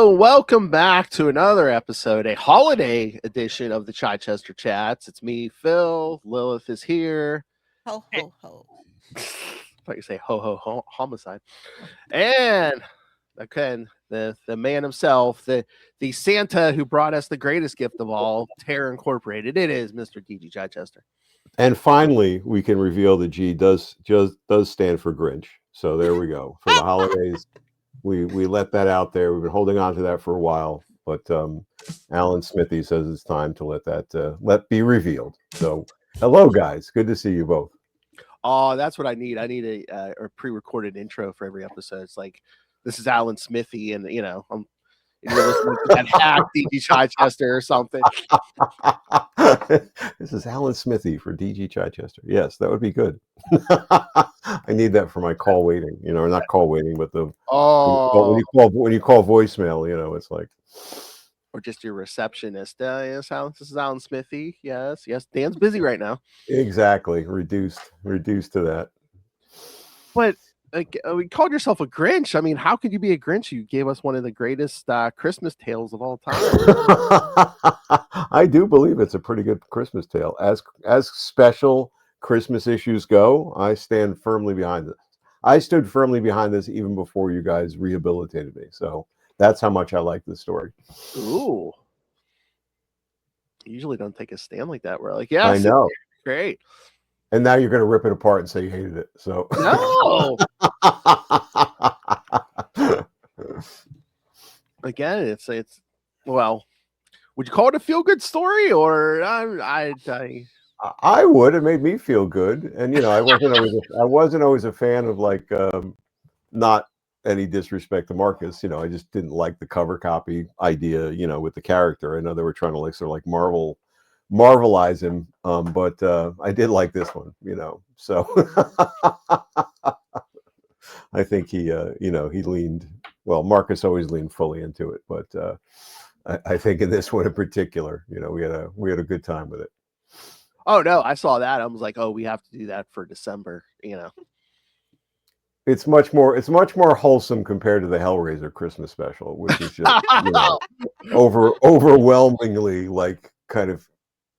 Hello, welcome back to another episode, a holiday edition of the Chichester Chats. It's me, Phil. Lilith is here. Ho, ho, ho. I thought you say ho, homicide. And again, the man himself, the Santa who brought us the greatest gift of all, Terror Incorporated. It is Mr. DG Chichester. And finally, we can reveal the G does stand for Grinch. So there we go. For the holidays, we let that out there. We've been holding on to that for a while, but Alan Smithy says it's time to let that be revealed. So hello, guys. Good to see you both. Oh, that's what I need. I need a pre-recorded intro for every episode. It's like, this is Alan Smithy, and you're listening to that hack DG Chichester or something. This is Alan Smithy for DG Chichester. Yes, that would be good. I need that for my call waiting. Or not call waiting, but the when you call voicemail. It's like, or just your receptionist. Yes, Alan. This is Alan Smithy. Yes. Dan's busy right now. Exactly. Reduced to that. But we called yourself a Grinch. I mean, how could you be a Grinch? You gave us one of the greatest Christmas tales of all time. I do believe it's a pretty good Christmas tale. As special Christmas issues go, I stand firmly behind this. I stood firmly behind this even before you guys rehabilitated me. So that's how much I like this story. Ooh. You usually don't take a stand like that. We're like, yeah, I know. Great. And now you're going to rip it apart and say you hated it. So no. Again, it's well, would you call it a feel-good story, or I would. It made me feel good, and I wasn't always a fan of like not any disrespect to Marcus. I just didn't like the cover copy idea. With the character. I know they were trying to like sort of like Marvelize him, but I did like this one. So I think he leaned. Well, Marcus always leaned fully into it, but I think in this one in particular, we had a good time with it. Oh no, I saw that. I was like, oh, we have to do that for December. It's much more wholesome compared to the Hellraiser Christmas special, which is just overwhelmingly like kind of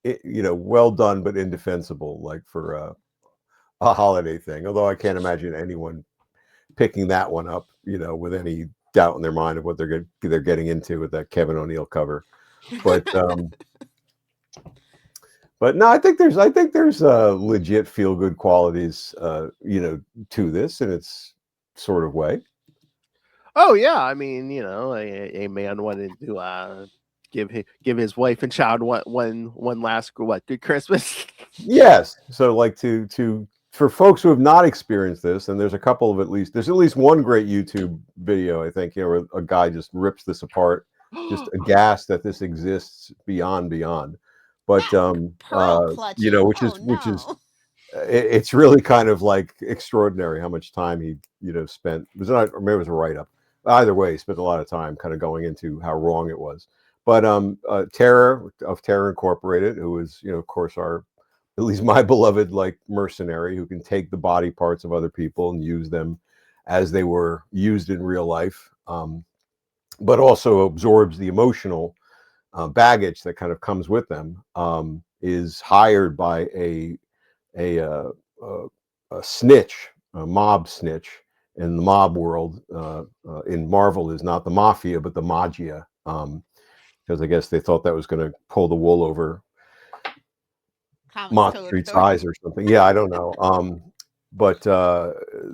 well done but indefensible, like for a holiday thing. Although I can't imagine anyone picking that one up, with any doubt in their mind of what they're getting into with that Kevin O'Neill cover. But but no, I think there's legit feel good qualities, to this in its sort of way. Oh yeah, I mean, a man wanted to give his wife and child one last good Christmas. Yes, so like to for folks who have not experienced this, and there's at least one great YouTube video, I think, where a guy just rips this apart, just aghast that this exists beyond. But which is it's really kind of like extraordinary how much time he spent. Or maybe it was a write-up. Either way, he spent a lot of time kind of going into how wrong it was. But Terror Incorporated, who is of course at least my beloved like mercenary who can take the body parts of other people and use them as they were used in real life, but also absorbs the emotional baggage that kind of comes with them, is hired by a snitch, a mob snitch in the mob world. In Marvel is not the mafia, but the Maggia, because I guess they thought that was going to pull the wool over Mott Street's eyes or something. Yeah, I don't know. But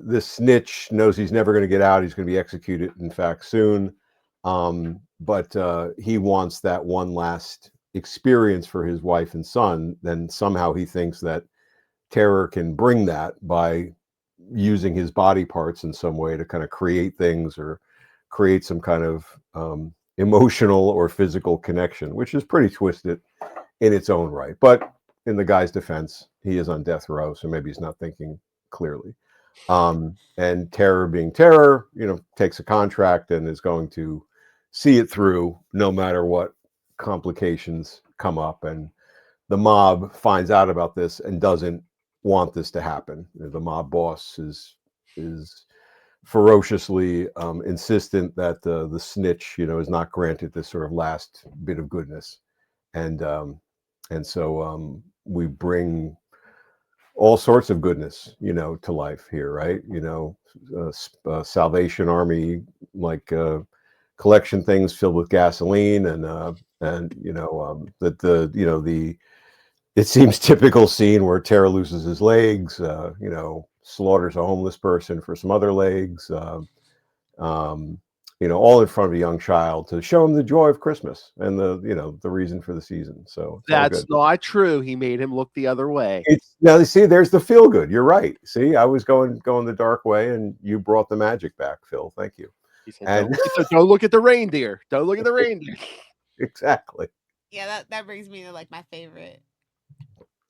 this snitch knows he's never going to get out. He's going to be executed, in fact, soon. But he wants that one last experience for his wife and son. Then somehow he thinks that Terror can bring that by using his body parts in some way to kind of create things or create some kind of emotional or physical connection, which is pretty twisted in its own right. But in the guy's defense, he is on death row, so maybe he's not thinking clearly. And Terror being Terror, takes a contract and is going to see it through no matter what complications come up. And the mob finds out about this and doesn't want this to happen. The mob boss is ferociously insistent that the snitch, is not granted this sort of last bit of goodness, and so we bring all sorts of goodness, to life here, right? Salvation Army, like collection things filled with gasoline, and that the it seems typical scene where Tara loses his legs, slaughters a homeless person for some other legs, all in front of a young child to show him the joy of Christmas and the reason for the season. So it's all That's good. not true. He made him look the other way. It's now, see, there's the feel good. You're right. See, I was going the dark way, and you brought the magic back, Phil. Thank you. He said, don't look at the reindeer. Don't look at the reindeer. Exactly. Yeah, that brings me to like my favorite.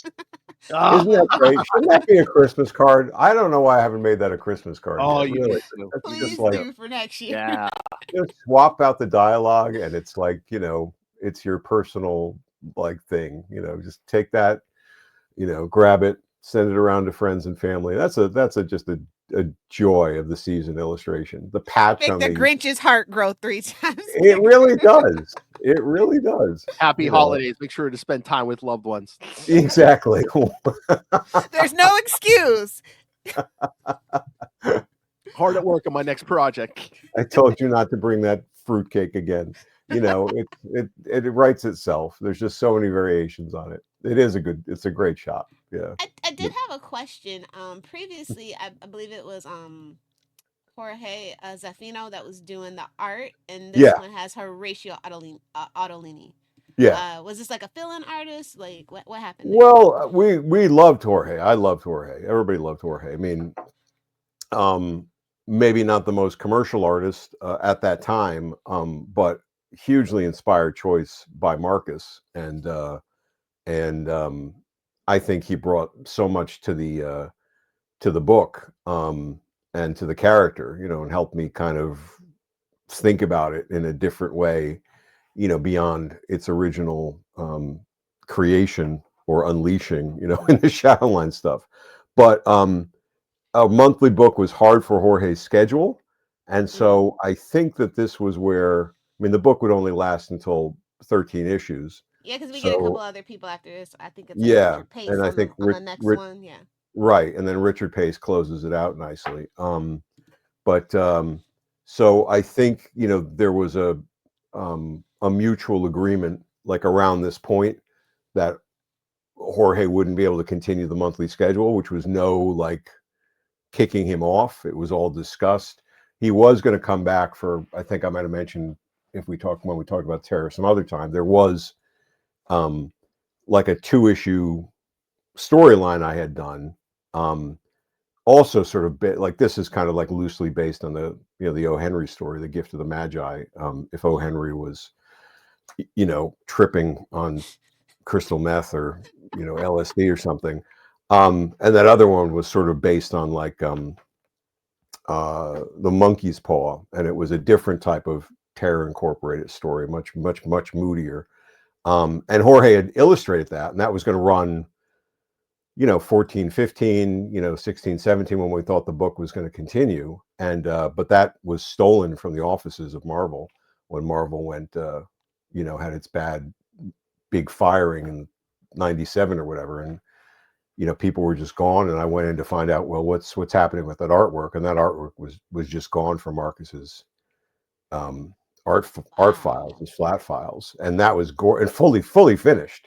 Isn't that great? Shouldn't that be a Christmas card? I don't know why I haven't made that a Christmas card. Oh, yet. you Really. Please Just do for next year. Yeah. Just swap out the dialogue, and it's like, it's your personal like thing. Just take that, grab it, send it around to friends and family. That's just a joy of the season illustration. The patch Make on the Grinch's heart grow 3 times. It really does. It really does. Happy holidays. Make sure to spend time with loved ones. Exactly. There's no excuse. Hard at work on my next project. I told you not to bring that fruitcake again. It writes itself. There's just so many variations on it. It's a great shop. Yeah. I did have a question. Previously, I believe it was Jorge Zafino that was doing the art, and this one has Horatio Ottolini. Yeah. Was this like a fill-in artist? Like what happened there? Well, we loved Jorge. I loved Jorge. Everybody loved Jorge. I mean, maybe not the most commercial artist at that time, but hugely inspired choice by Marcus, and I think he brought so much to the book and to the character, and helped me kind of think about it in a different way, beyond its original creation or unleashing, in the Shadowline stuff. But a monthly book was hard for Jorge's schedule, and so I think that this was where, the book would only last until 13 issues. Yeah, because we get a couple other people after this. I think it's Richard Pace and I think on the next one. Yeah. Right, and then Richard Pace closes it out nicely. So I think there was a mutual agreement, like around this point, that Jorge wouldn't be able to continue the monthly schedule, which was no like kicking him off. It was all discussed. He was going to come back for, I think I might have mentioned when we talked about Terror some other time, there was like a 2-issue storyline I had done. Also sort of like, this is kind of like loosely based on the O. Henry story, The Gift of the Magi. If O. Henry was, tripping on crystal meth or, LSD or something. And that other one was sort of based on like the Monkey's Paw, and it was a different type of Terror Incorporated story, much moodier. And Jorge had illustrated that, and that was going to run 14, 15, 16, 17, when we thought the book was going to continue. And but that was stolen from the offices of Marvel when Marvel went had its big firing in 97 or whatever, and people were just gone, and I went in to find out, well, what's happening with that artwork, and that artwork was just gone from Marcus's art files, his flat files, and that was and fully finished.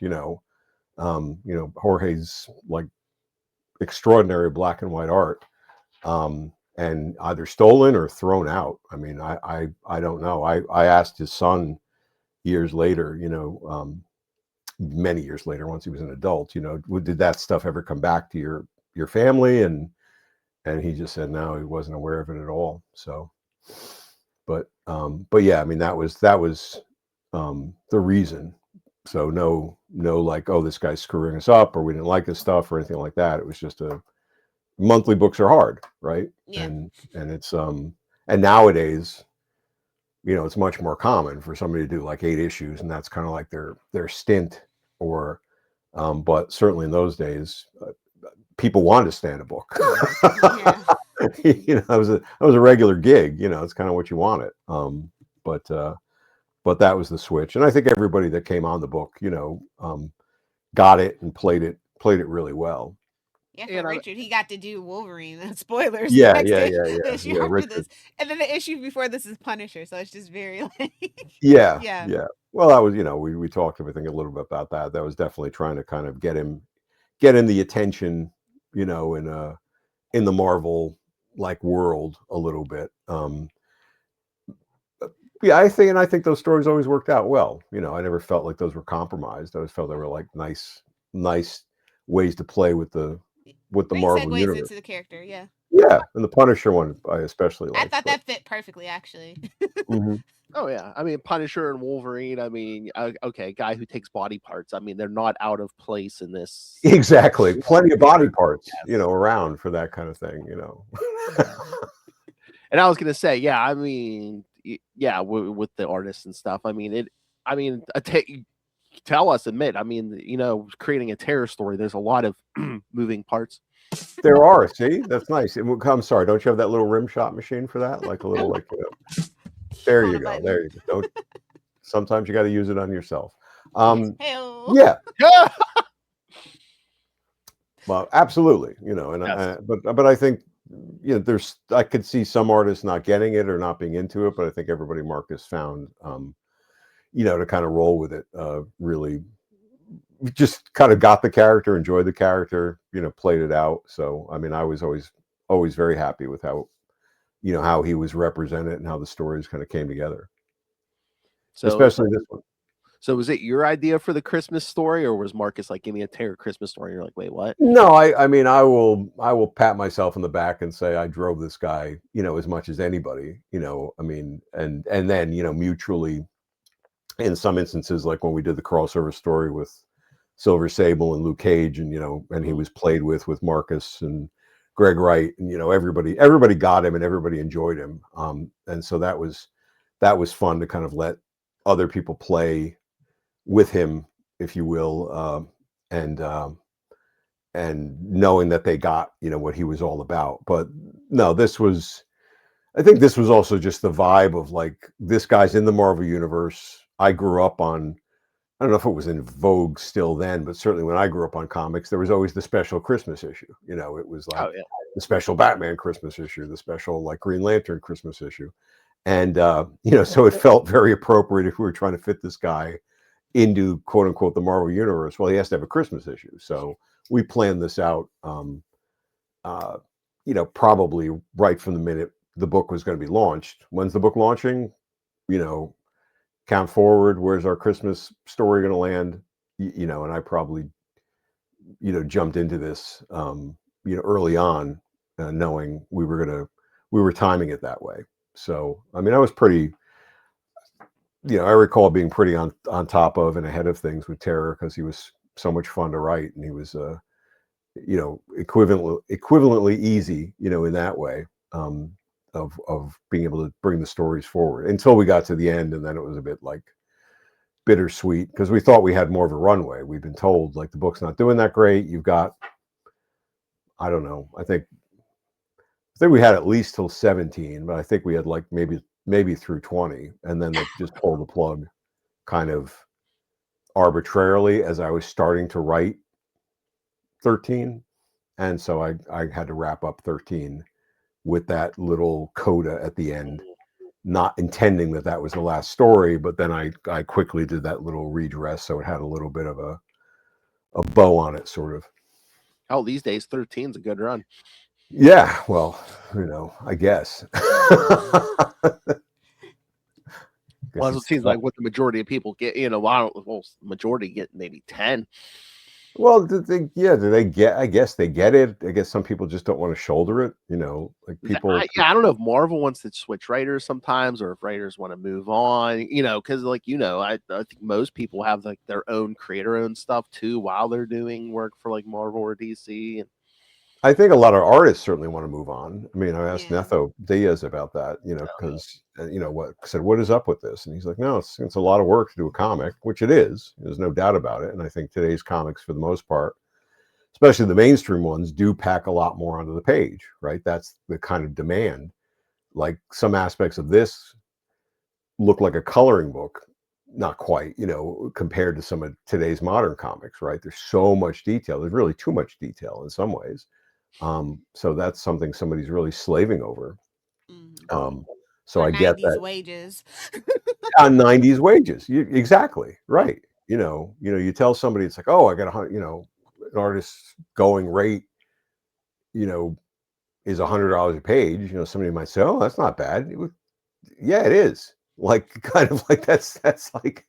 Jorge's like extraordinary black and white art, and either stolen or thrown out. I mean, I don't know. I asked his son years later, many years later, once he was an adult, did that stuff ever come back to your family? And he just said no, he wasn't aware of it at all. So, but yeah, I mean, that was the reason. So no like, oh, this guy's screwing us up, or we didn't like his stuff or anything like that. It was just monthly books are hard, right? Yeah. And it's and nowadays, it's much more common for somebody to do like 8 issues, and that's kind of like their stint. Or but certainly in those days, people wanted to stand a book. Yeah. You know, that was a regular gig. You know, it's kind of what you wanted. But that was the switch, and I think everybody that came on the book, you know, got it and played it really well. Yeah, for Richard, he got to do Wolverine. Spoilers. Yeah, The yeah. issue after this, and then the issue before this is Punisher. So it's just very like. Yeah. Well, that was, you know, we talked, I think, a little bit about that. That was definitely trying to kind of get him the attention, you know, in the Marvel like world a little bit. Yeah, I think those stories always worked out well. You know, I never felt like those were compromised. I always felt they were like nice ways to play with the Marvel segues universe. into the character, yeah. Yeah, and the Punisher one I especially liked. I thought that fit perfectly, actually. Mm-hmm. Oh yeah, I mean Punisher and Wolverine. I mean, okay, guy who takes body parts. I mean, they're not out of place in this. Exactly, plenty of body parts, you know, around for that kind of thing, you know. And I was gonna say, yeah, I mean, yeah, with the artists and stuff. I mean, tell us, admit. I mean, you know, creating a terror story. There's a lot of moving parts. There are. See, that's nice. I'm sorry. Don't you have that little rim shot machine for that? Like a little, like, you know. There you go. There you go. Don't. Sometimes you got to use it on yourself. Yeah. Well, absolutely. You know, and Yes. but I think, you know, I could see some artists not getting it or not being into it, but I think everybody Marcus found, you know, to kind of roll with it, really just kind of got the character, enjoyed the character, you know, played it out. So, I mean, I was always very happy with how, you know, how he was represented and how the stories kind of came together. So, especially this one. So was it your idea for the Christmas story, or was Marcus like, give me a terror Christmas story? And you're like, wait, what? No, I mean, I will pat myself on the back and say I drove this guy, you know, as much as anybody, you know. I mean, and then, you know, mutually, in some instances, like when we did the crossover story with Silver Sable and Luke Cage, and, you know, and he was played with Marcus and Greg Wright, and, you know, everybody got him and everybody enjoyed him. And so that was fun to kind of let other people play with him, if you will, and knowing that they got, you know, what he was all about. But no, I think this was also just the vibe of like, this guy's in the Marvel universe. I grew up on, I don't know if it was in vogue still then, but certainly when I grew up on comics, there was always the special Christmas issue. You know, it was like the special Batman Christmas issue, the special like Green Lantern Christmas issue. And, you know, so it felt very appropriate if we were trying to fit this guy into, quote unquote, the Marvel universe. Well, he has to have a Christmas issue. So we planned this out, you know, probably right from the minute the book was going to be launched. When's the book launching? You know, count forward. Where's our Christmas story going to land? You know, and I probably, you know, jumped into this, you know, early on, knowing we were timing it that way. So, I mean, I was pretty, you know, I recall being pretty on top of and ahead of things with Terror, because he was so much fun to write, and he was, you know, equivalently easy, you know, in that way, of being able to bring the stories forward until we got to the end, and then it was a bit like bittersweet because we thought we had more of a runway. We've been told like the book's not doing that great. You've got, I don't know, I think we had at least till 17, but I think we had like maybe through 20, and then they just pulled the plug kind of arbitrarily as I was starting to write 13. And so I had to wrap up 13 with that little coda at the end, not intending that was the last story, but then I quickly did that little redress so it had a little bit of a bow on it, sort of. Oh, these days 13's a good run. Yeah, well, you know, I guess. Well, it seems like what the majority of people get, you know, majority get maybe 10. Well, do they get? I guess they get it. I guess some people just don't want to shoulder it. You know, like people. I don't know if Marvel wants to switch writers sometimes, or if writers want to move on. You know, because like, you know, I think most people have like their own creator-owned stuff too while they're doing work for like Marvel or DC. I think a lot of artists certainly want to move on. I mean, I asked Netho Diaz about that, you know, because, you know, what is up with this? And he's like, no, it's a lot of work to do a comic, which it is. There's no doubt about it. And I think today's comics, for the most part, especially the mainstream ones, do pack a lot more onto the page, right? That's the kind of demand. Like some aspects of this look like a coloring book, not quite, compared to some of today's modern comics, right? There's so much detail. There's really too much detail in some ways. So that's something somebody's really slaving over. So for I get 90s that. wages. On 90s wages, exactly right. You tell somebody it's like, oh, I got an artist's going rate, is $100 a page. Somebody might say, oh, that's not bad. Yeah, it is. Like kind of like that's like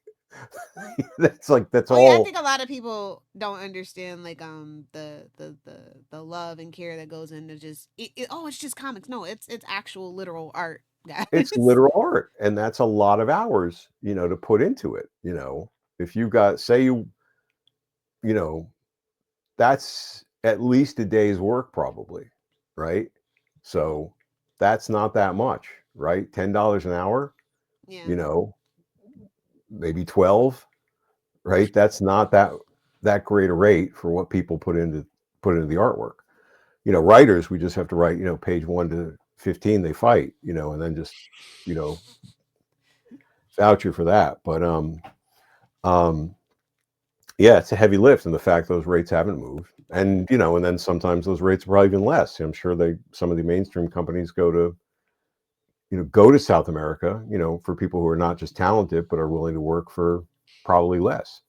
that's well, all. yeah, I think a lot of people don't understand like the love and care that goes into just it's just comics. No, it's actual literal art, guys. It's literal art, and that's a lot of hours, to put into it. If you got, say that's at least a day's work probably, right? So that's not that much, right? $10 an hour, Yeah. Maybe 12, right? That's not that great a rate for what people put into the artwork. Writers, we just have to write, page 1 to 15 they fight, and then just, voucher for that. But yeah, it's a heavy lift, and the fact those rates haven't moved, and and then sometimes those rates are probably even less. I'm sure some of the mainstream companies go to South America, for people who are not just talented but are willing to work for probably less.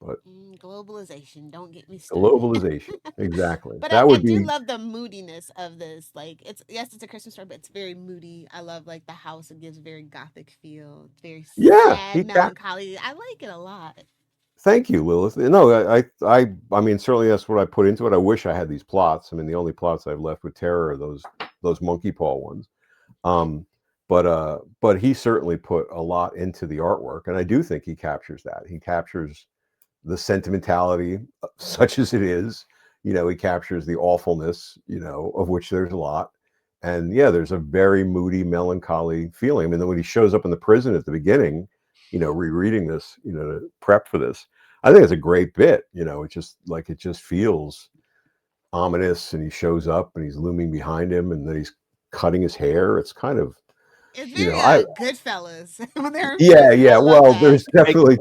But globalization, don't get me started. Globalization, exactly. But That I would do be. love the moodiness of this. Like it's a Christmas story, but it's very moody. I love like the house. It gives a very gothic feel. It's very Yeah, sad, melancholy. I like it a lot. thank you, Lilith. No, I mean, certainly that's what I put into it. I wish I had these plots. I mean, the only plots I've left with Terror are those monkey paw ones. But he certainly put a lot into the artwork, and I do think he captures that. He captures the sentimentality, such as it is. He captures the awfulness, of which there's a lot. And yeah, there's a very moody, melancholy feeling. And then when he shows up in the prison at the beginning, rereading this, to prep for this, I think it's a great bit. It just feels ominous, and he shows up and he's looming behind him, and then he's cutting his hair. It's kind of, it's very I Goodfellas when they're in yeah, prison. yeah. Well, there's Like, definitely,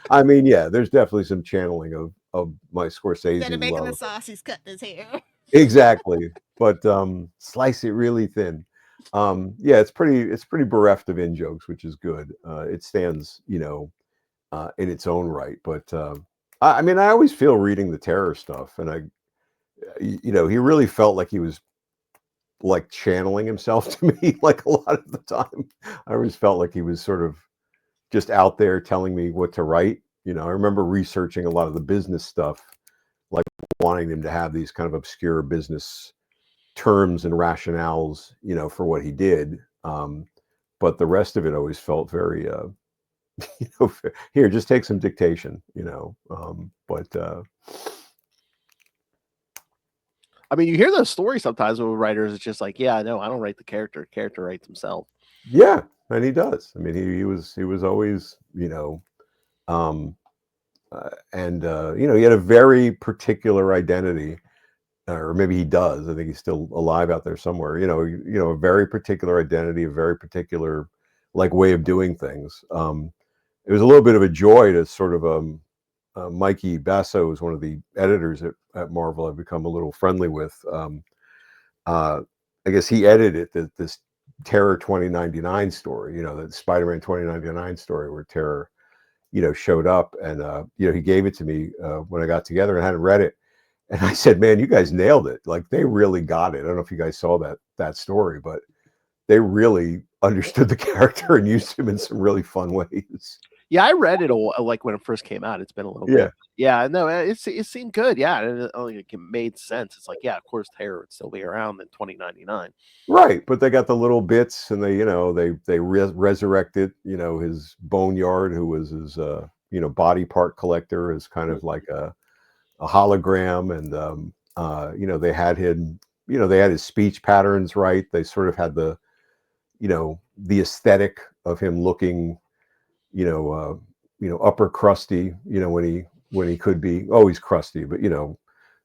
I mean, yeah, there's definitely some channeling of my Scorsese instead of making the love. sauce, he's cutting his hair. Exactly, but slice it really thin. Yeah, it's pretty bereft of in jokes, which is good. It stands, in its own right. But I mean, I always feel reading the Terror stuff, and he really felt like he was like channeling himself to me, like a lot of the time. I always felt like he was sort of just out there telling me what to write. I remember researching a lot of the business stuff, like wanting him to have these kind of obscure business terms and rationales, for what he did. But the rest of it always felt very, here, just take some dictation, but I mean, you hear those stories sometimes with writers. It's just like, yeah, no, I don't write the character. Character writes himself. yeah, and he does. I mean, he was always, and he had a very particular identity, or maybe he does. I think he's still alive out there somewhere. A very particular identity, a very particular like way of doing things. It was a little bit of a joy to sort of Mikey Basso is one of the editors at Marvel. I've become a little friendly with. I guess he edited this Terror 2099 story. The Spider-Man 2099 story where Terror, showed up, and he gave it to me when I got together and hadn't read it. And I said, man, you guys nailed it. Like, they really got it. I don't know if you guys saw that story, but they really understood the character and used him in some really fun ways. Yeah, I read it like when it first came out. It's been a little bit. Yeah, no, it seemed good. Yeah, and it made sense. It's like, yeah, of course, Terror would still be around in 2099. Right, but they got the little bits, and they resurrected, his boneyard, who was his body part collector, as kind of like a hologram, and they had him, they had his speech patterns right. They sort of had the aesthetic of him looking, upper crusty, when he when he could be always crusty. But the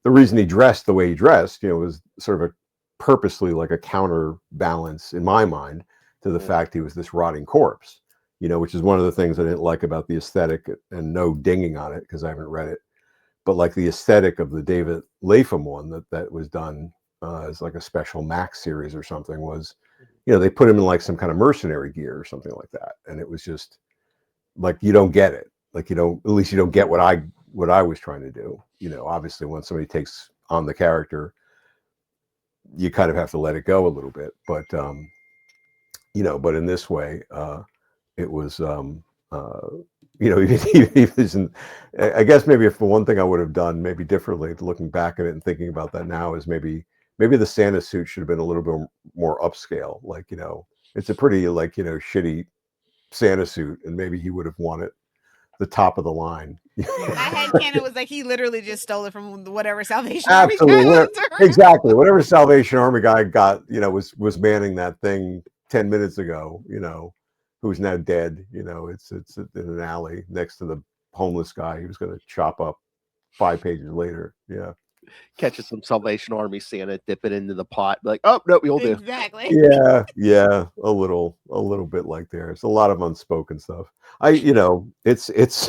reason he dressed the way he dressed, was sort of a purposely like a counterbalance in my mind to the fact he was this rotting corpse. Which is one of the things I didn't like about the aesthetic, and no dinging on it because I haven't read it. But like the aesthetic of the David Lapham one that was done as like a special Max series or something was, they put him in like some kind of mercenary gear or something like that, and it was just like you don't get it. Like at least you don't get what I was trying to do. Obviously when somebody takes on the character, you kind of have to let it go a little bit. But but in this way, it was I guess maybe if the one thing I would have done maybe differently, looking back at it and thinking about that now, is maybe the Santa suit should have been a little bit more upscale. Like, it's a pretty shitty Santa suit, and maybe he would have wanted the top of the line. My headcanon was like he literally just stole it from whatever Salvation Army Absolutely, guy exactly. Whatever Salvation Army guy got, was manning that thing 10 minutes ago. Who's now dead. It's in an alley next to the homeless guy he was going to chop up 5 pages later. Yeah. Catches some Salvation Army Santa, dip it into the pot, like, oh no, you'll do. Exactly. Yeah, a little bit like there. It's a lot of unspoken stuff. It's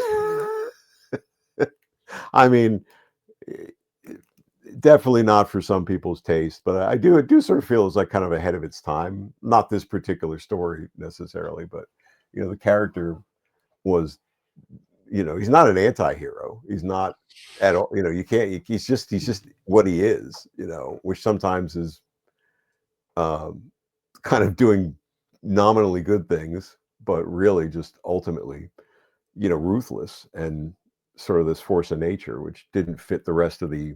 I mean, definitely not for some people's taste, but I do sort of feel it's like kind of ahead of its time. Not this particular story necessarily, but the character was, he's not an anti-hero. He's not at all. He's just what he is. Which sometimes is kind of doing nominally good things, but really just ultimately, ruthless and sort of this force of nature, which didn't fit the rest of the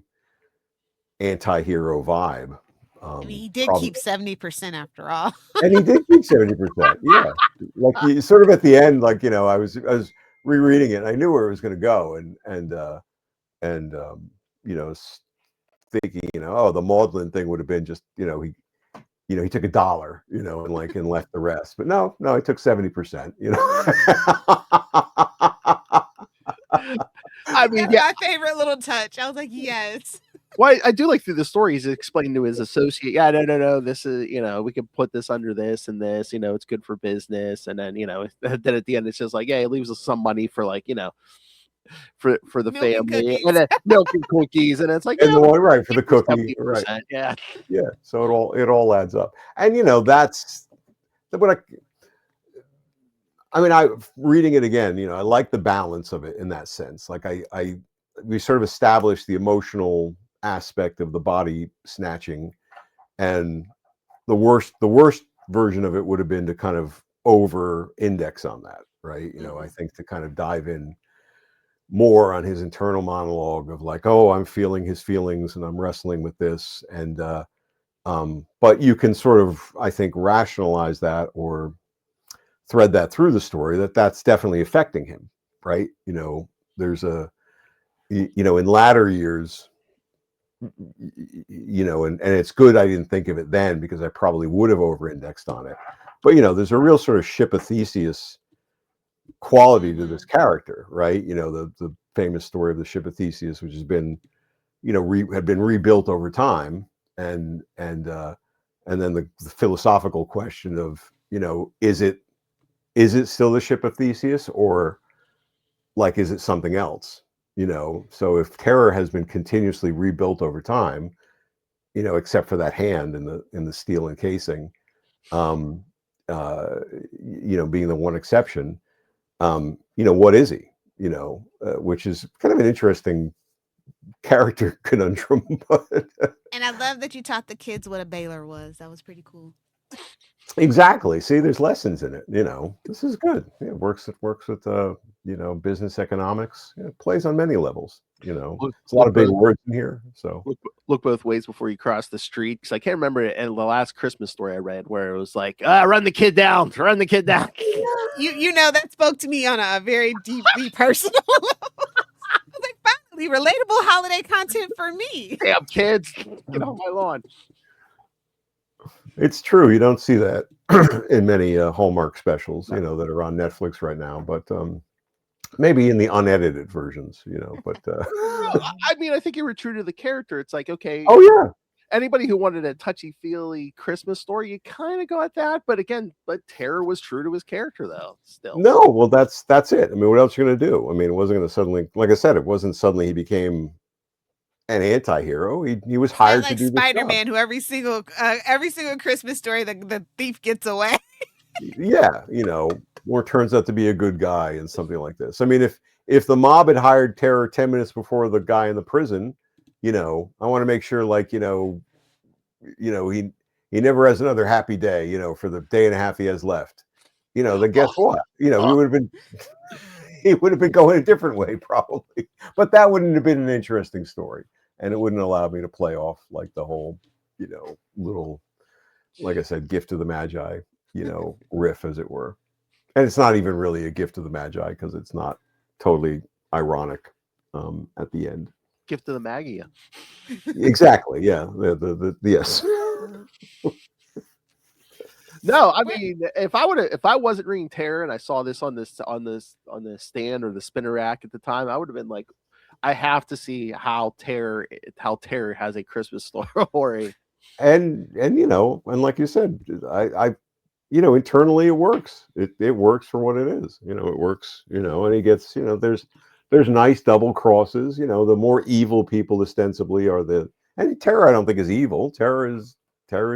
anti-hero vibe. I mean, he did keep 70% after all. And he did keep 70%. Yeah. Like sort of at the end, like, I was rereading it and I knew where it was going to go. And thinking, oh, the maudlin thing would have been just, he took $1, and left the rest. But no, he took 70%, I mean, that's my favorite little touch. I was like, yes. Well, I do like through the story he's explaining to his associate, yeah, no, this is, we can put this under this and this, it's good for business. And then, then at the end, it's just like, yeah, it leaves us some money for like, for the Milk and family cookies. and then milk and cookies. And it's like, and the one, right, for the cookie. 70%, Right. Yeah. Yeah. So it all adds up. And, that's what I reading it again, I like the balance of it in that sense. Like we sort of established the emotional aspect of the body snatching, and the worst version of it would have been to kind of over index on that, right? I think to kind of dive in more on his internal monologue of like, oh, I'm feeling his feelings and I'm wrestling with this, and but you can sort of, I think, rationalize that or thread that through the story that's definitely affecting him, right? There's in latter years, and it's good I didn't think of it then, because I probably would have over-indexed on it. But there's a real sort of ship of Theseus quality to this character, right? The famous story of the ship of Theseus, which has been, had been rebuilt over time, and then the philosophical question of, is it still the ship of Theseus, or like, is it something else? So if terror has been continuously rebuilt over time, except for that hand in the steel encasing, being the one exception, what is he? Which is kind of an interesting character conundrum. And I love that you taught the kids what a Baylor was. That was pretty cool. Exactly. See, there's lessons in it. This is good. It works with business economics. It plays on many levels. It's a lot of big words in here. So look both ways before you cross the street. Because I can't remember in the last Christmas story I read where it was like, run the kid down. That spoke to me on a very deeply personal level. I was like, finally, relatable holiday content for me. Damn kids, get off my lawn. It's true. You don't see that in many Hallmark specials, that are on Netflix right now. But Maybe in the unedited versions, but I mean, I think you were true to the character. It's like, okay, oh yeah, anybody who wanted a touchy-feely Christmas story, you kind of go at that. But again, Terror was true to his character, though. Still, no, well, that's it. I mean, what else are you going to do? I mean, it wasn't going to suddenly, like I said, it wasn't suddenly he became an anti-hero. He was It's not hired to like do this job. Spider-Man, who every single Christmas story the thief gets away. Yeah, or turns out to be a good guy in something like this. I mean, if the mob had hired Terror 10 minutes before the guy in the prison, I want to make sure, like, he never has another happy day, for the day and a half he has left. Then guess what? He would have been he would have been going a different way probably. But that wouldn't have been an interesting story, and it wouldn't allow me to play off like the whole, little, like I said, gift of the Magi, riff, as it were. And it's not even really a gift of the Magi because it's not totally ironic at the end. gift of the Maggia. Exactly. Yeah. The yes. No, I mean, if I wasn't reading Terror and I saw this on the stand or the spinner rack at the time, I would have been like, I have to see how Terror has a Christmas story. And and like you said, I internally it works. It works for what it is. It works. And he gets. There's nice double crosses. The more evil people ostensibly are and Terror I don't think is evil. Terror is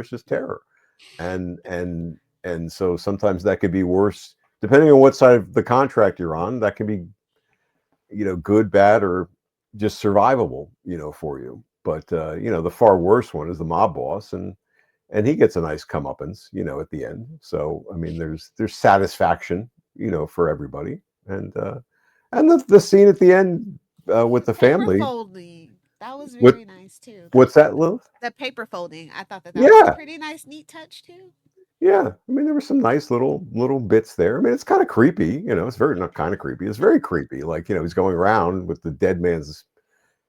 just terror. And so sometimes that could be worse depending on what side of the contract you're on. That can be good, bad, or just survivable for you. But the far worse one is the mob boss, and he gets a nice comeuppance at the end. So I mean, there's satisfaction for everybody. And the scene at the end with the family Folding. That was very nice too. What's that, Lilith? The paper folding. I thought that was a pretty nice, neat touch too. Yeah, I mean, there were some nice little bits there. I mean, it's kind of creepy, it's very, not kind of creepy. It's very creepy. Like, he's going around with the dead man's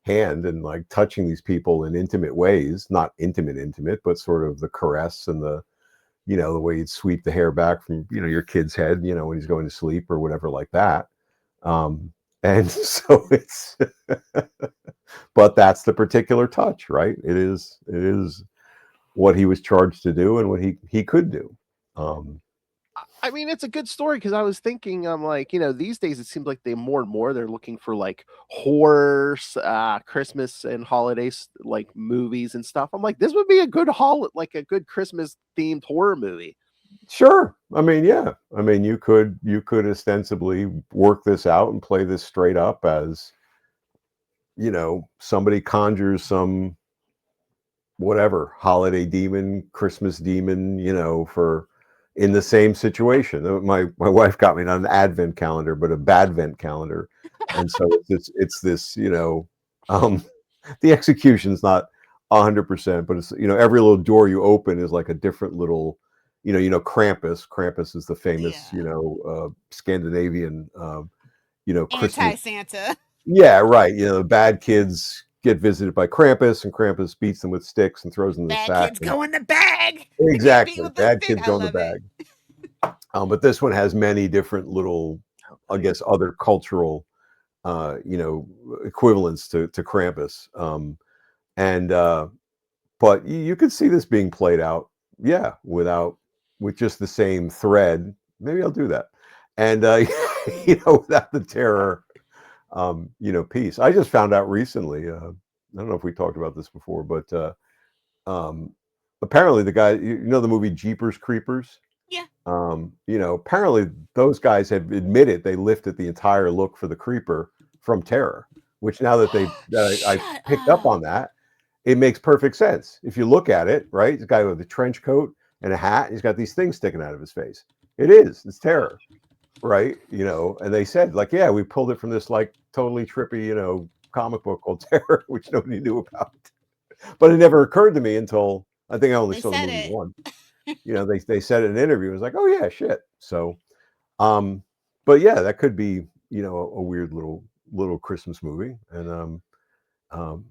hand and like touching these people in intimate ways, not intimate, but sort of the caress and the, the way you'd sweep the hair back from, your kid's head, when he's going to sleep or whatever like that. And so it's, but that's the particular touch, right? It is what he was charged to do and what he could do. I mean, it's a good story because I was thinking, I'm like, these days it seems like more and more they're looking for like horror, Christmas and holidays, like movies and stuff. I'm like, this would be a good a good Christmas themed horror movie. Sure. I mean, yeah. I mean, you could ostensibly work this out and play this straight up as, somebody conjures some whatever holiday demon, Christmas demon, for in the same situation. My wife got me not an advent calendar, but a badvent calendar. And so it's this, the execution's not 100%, but it's, every little door you open is like a different little, Krampus. Krampus is the famous, Scandinavian, Christmas. Anti-Santa. Yeah, right. The bad kids get visited by Krampus, and Krampus beats them with sticks and throws them in the sack. Bad kids go in the bag. Exactly. Bad kids go in the bag. But this one has many different little, I guess, other cultural, equivalents to Krampus. But you could see this being played out, yeah, with just the same thread. Maybe I'll do that. And, without the terror, piece. I just found out recently, I don't know if we talked about this before, but apparently the guy, the movie Jeepers Creepers? Yeah. Apparently those guys have admitted they lifted the entire look for the creeper from Terror, which now that I picked up on that, it makes perfect sense. If you look at it, right? It's a guy with a trench coat and a hat, and he's got these things sticking out of his face. It's Terror. Right, and they said, like, yeah, we pulled it from this like totally trippy, comic book called Terror, which nobody knew about. But it never occurred to me until I think I only saw the movie once. They said it in an interview. It was like, oh yeah, shit. So, but yeah, that could be a weird little Christmas movie, and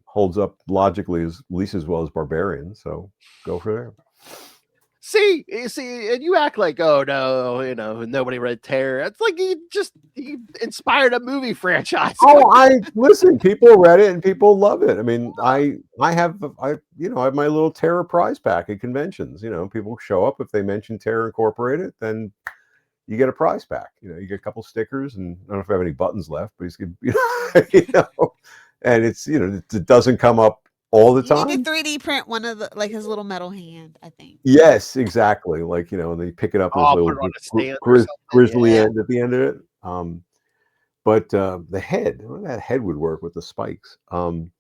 holds up logically at least as well as Barbarian. So go for there. See, and you act like, oh no, nobody read Terror. It's like he inspired a movie franchise. Oh, listen. People read it and people love it. I mean, I have my little Terror prize pack at conventions. People show up if they mention Terror Incorporated, then you get a prize pack. You get a couple stickers, and I don't know if I have any buttons left, but and it's it doesn't come up all the time. You need to 3D print one of his little metal hand, I think. Yes, exactly. And they pick it up with a little grizzly end at the end of it. But the head, that head would work with the spikes. When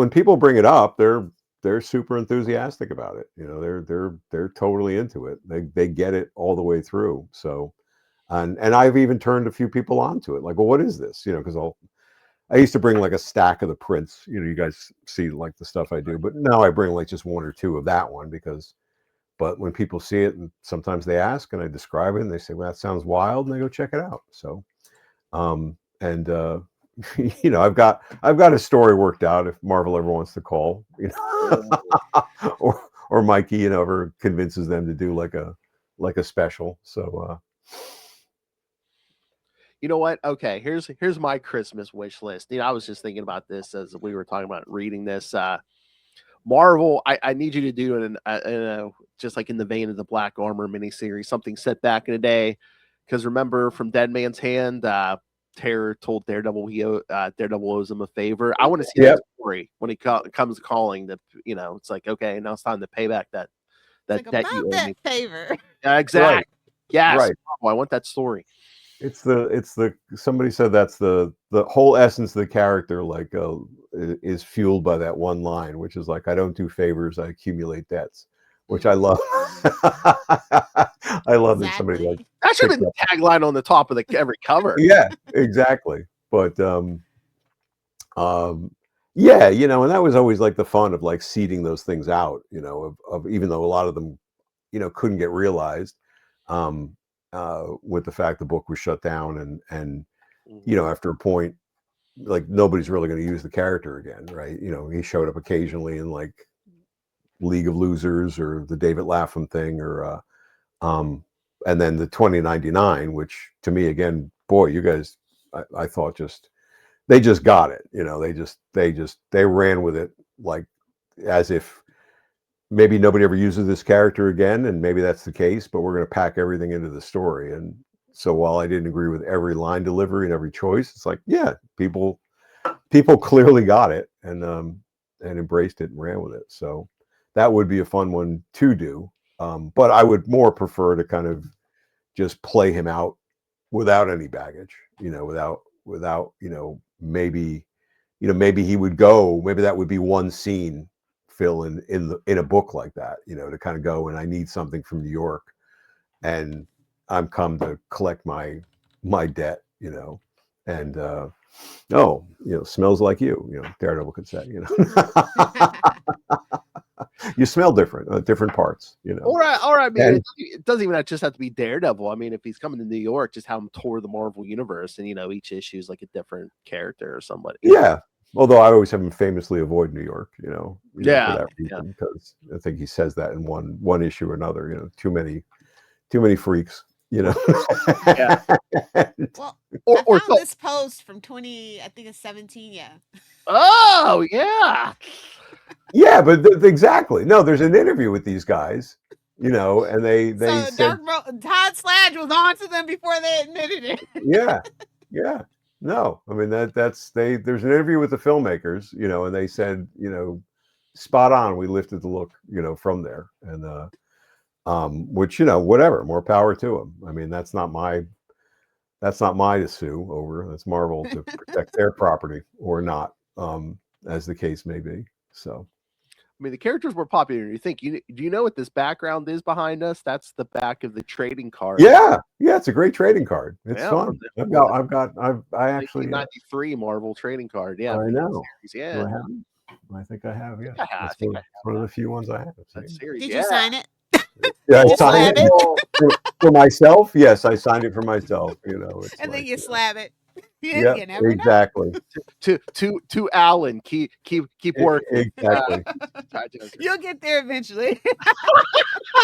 people bring it up, they're super enthusiastic about it. They're totally into it. They get it all the way through. So, and I've even turned a few people onto it. Like, well, what is this? Because I used to bring like a stack of the prints. You guys see like the stuff I do, but now I bring like just one or two of that one but when people see it, and sometimes they ask and I describe it and they say, well, that sounds wild, and they go check it out. So, I've got a story worked out if Marvel ever wants to call, or Mikey, ever convinces them to do like a special. So, you know what? Okay, here's my Christmas wish list. I was just thinking about this as we were talking about reading this. Marvel, I need you to do it in just like in the vein of the Black Armor miniseries, something set back in the day. Because remember, from Dead Man's Hand, Terror told Daredevil Daredevil owes him a favor. I want to see that story when he comes calling. That it's like, okay, now it's time to pay back that debt you owe me. Favor. Yeah, exactly. Right. Yes, right. I want that story. It's the somebody said that's the whole essence of the character, is fueled by that one line, which is like, I don't do favors, I accumulate debts, which I love. I love that somebody like that should have been the tagline on the top of every cover. Yeah, exactly. But and that was always like the fun of like seeding those things out, of even though a lot of them, couldn't get realized. With the fact the book was shut down and after a point, like nobody's really going to use the character again, right? He showed up occasionally in like League of Losers or the David Lapham thing, or and then the 2099, which to me again, boy, you guys, I thought they just got it, they ran with it like as if maybe nobody ever uses this character again, and maybe that's the case, but we're going to pack everything into the story. And so while I didn't agree with every line delivery and every choice, it's like, yeah, people clearly got it and embraced it and ran with it. So that would be a fun one to do. But I would more prefer to kind of just play him out without any baggage, without maybe he would go, maybe that would be one scene, Phil, in a book like that, to kind of go, and I need something from New York, and I'm come to collect my debt, and smells like you, Daredevil could say, you smell different, different parts, Or I mean, it doesn't even just have to be Daredevil. I mean, if he's coming to New York, just have him tour the Marvel universe, and each issue is like a different character or somebody. Yeah. Although I always have him famously avoid New York, for that reason, because I think he says that in one issue or another. Too many freaks, Yeah. Well, I found this post from 2017. Yeah. Oh yeah. Yeah, but exactly. No, there's an interview with these guys, and they said Todd Sladge was on to them before they admitted it. Yeah. No, I mean there's an interview with the filmmakers, and they said, spot on. We lifted the look, from there, and which whatever, more power to them. I mean that's not my to sue over. That's Marvel to protect their property or not, as the case may be. So. I mean, the characters were popular. You think do you know what this background is behind us? That's the back of the trading card. Yeah, it's a great trading card. It's fun. I actually 93 Marvel trading card. Yeah, I know. Yeah, do I have it? I think I have. Yeah, I think one of the few ones I have. That series. Did you sign it? Yeah, I signed it for myself. Yes, I signed it for myself. And then you slab it. Yeah, You never know. exactly. To Alan, keep working. Exactly. You'll get there eventually.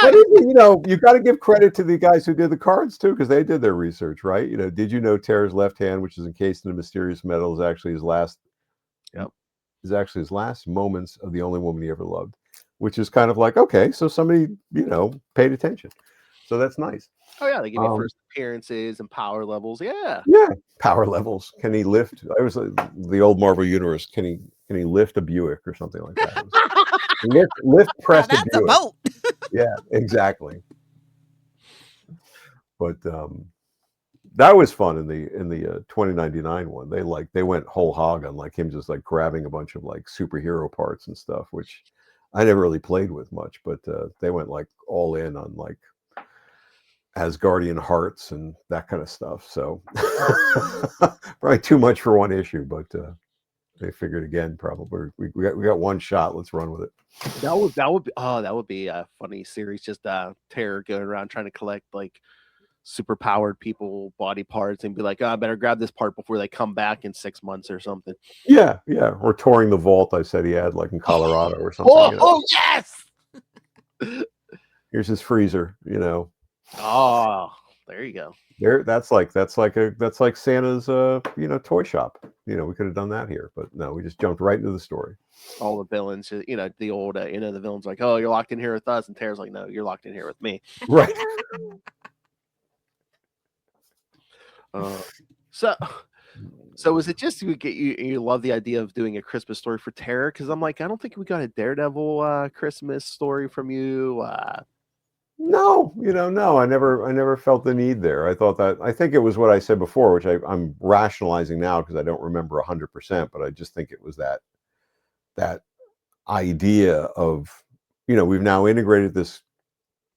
But you know, you got to give credit to the guys who did the cards too, because they did their research, right? You know, did you know Terra's left hand, which is encased in a mysterious metal, is actually his last? Yep. Is actually his last moments of the only woman he ever loved, which is kind of like, okay, so somebody, you know, paid attention. So that's nice. Oh yeah, they give you first appearances and power levels. Yeah. Yeah, power levels. Can he lift? I was the old Marvel Universe. Can he lift a Buick or something like that? lift Now press a that's a Buick. boat. Yeah, exactly. But that was fun in the 2099 one. They went whole hog on like him just like grabbing a bunch of like superhero parts and stuff, which I never really played with much, but they went like all in on like Asgardian hearts and that kind of stuff. So probably too much for one issue, but they figured again, probably we got one shot. Let's run with it. That would be a funny series. Just Terror going around trying to collect like super powered people body parts and be like, oh, I better grab this part before they come back in 6 months or something. Yeah, or touring the vault. I said he had like in Colorado or something. Oh, you know? oh yes. Here's his freezer. You know. Oh, there you go. That's like Santa's you know, toy shop. You know, we could have done that here, but no, we just jumped right into the story. All the villains, you know, the old you know, the villains like, oh, you're locked in here with us, and Tara's like, no, you're locked in here with me. Right. So is it just you love the idea of doing a Christmas story for Terror? Because I'm like, I don't think we got a Daredevil Christmas story from you. No, you know, no, I never felt the need there. I think it was what I said before, which I'm rationalizing now because I don't remember 100%, but I just think it was that idea of, you know, we've now integrated this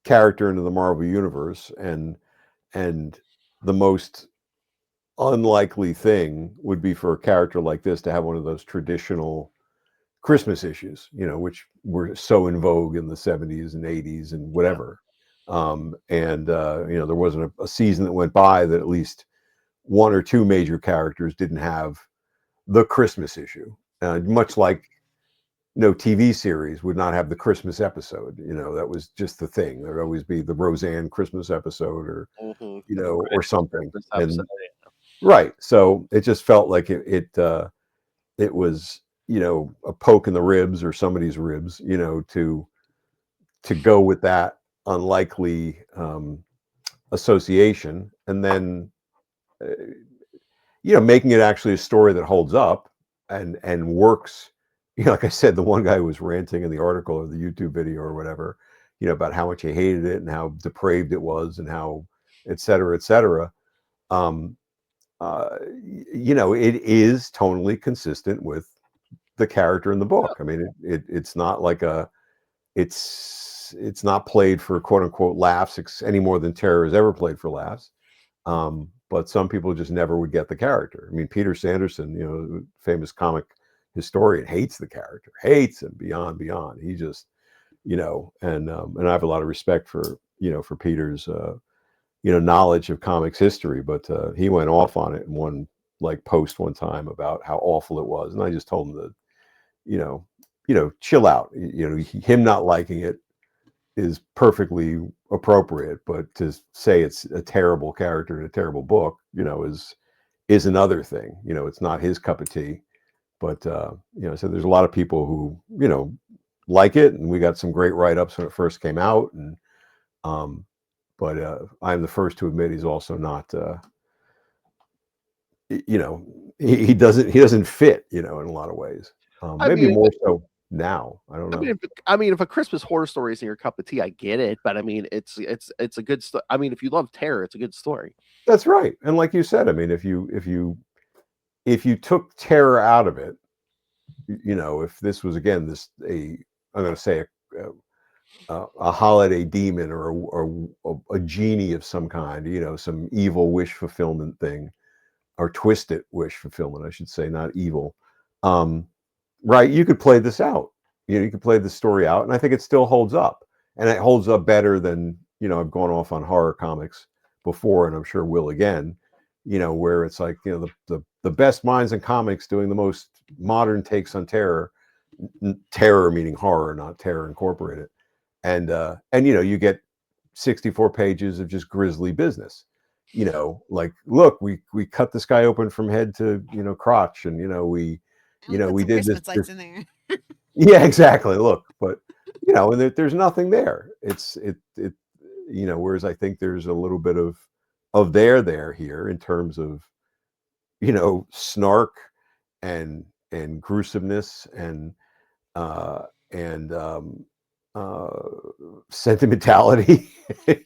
character into the Marvel universe, and the most unlikely thing would be for a character like this to have one of those traditional Christmas issues, you know, which were so in vogue in the 70s and 80s and whatever. You know, there wasn't a season that went by that at least one or two major characters didn't have the Christmas issue, much like no TV series would not have the Christmas episode. You know, that was just the thing. There'd always be the Roseanne Christmas episode, or you know, or something. And right, so it just felt like it was, you know, a poke in the ribs or somebody's ribs, you know, to go with that unlikely association, and then you know, making it actually a story that holds up and works. You know, like I said, the one guy who was ranting in the article or the YouTube video or whatever, you know, about how much he hated it and how depraved it was and how et cetera, et cetera. You know, it is tonally consistent with the character in the book. I mean, it's not like it's not played for quote unquote laughs any more than Terror has ever played for laughs. But some people just never would get the character. I mean, Peter Sanderson, you know, famous comic historian, hates the character, hates him beyond. He just, you know, and I have a lot of respect for, you know, for Peter's, you know, knowledge of comics history, but he went off on it in one like post one time about how awful it was, and I just told him that, you know, chill out. You know, him not liking it is perfectly appropriate, but to say it's a terrible character in a terrible book, you know, is another thing. You know, it's not his cup of tea. But you know, so there's a lot of people who, you know, like it, and we got some great write-ups when it first came out, and but I'm the first to admit he's also not, you know, he doesn't fit, you know, in a lot of ways. Maybe more so now. I don't know. I mean, if a Christmas horror story isn't your cup of tea, I get it. But I mean, it's a good story. I mean, if you love Terror, it's a good story. That's right. And like you said, I mean, if you took Terror out of it, you know, if this was again I'm going to say a holiday demon or a genie of some kind, you know, some evil wish fulfillment thing, or twisted wish fulfillment, I should say, not evil. Right, you could play this out. You know, you could play the story out, and I think it still holds up, and it holds up better than, you know, I've gone off on horror comics before, and I'm sure will again. You know, where it's like, you know, the best minds in comics doing the most modern takes on terror. Terror meaning horror, not Terror Incorporated. And you know, you get 64 pages of just grisly business. You know, like, look, we cut this guy open from head to, you know, crotch, and you know, we put did Christmas this. lights in there. Yeah, exactly. Look, but you know, and there's nothing there. It you know, whereas I think there's a little bit of there here in terms of, you know, snark and gruesomeness and uh sentimentality,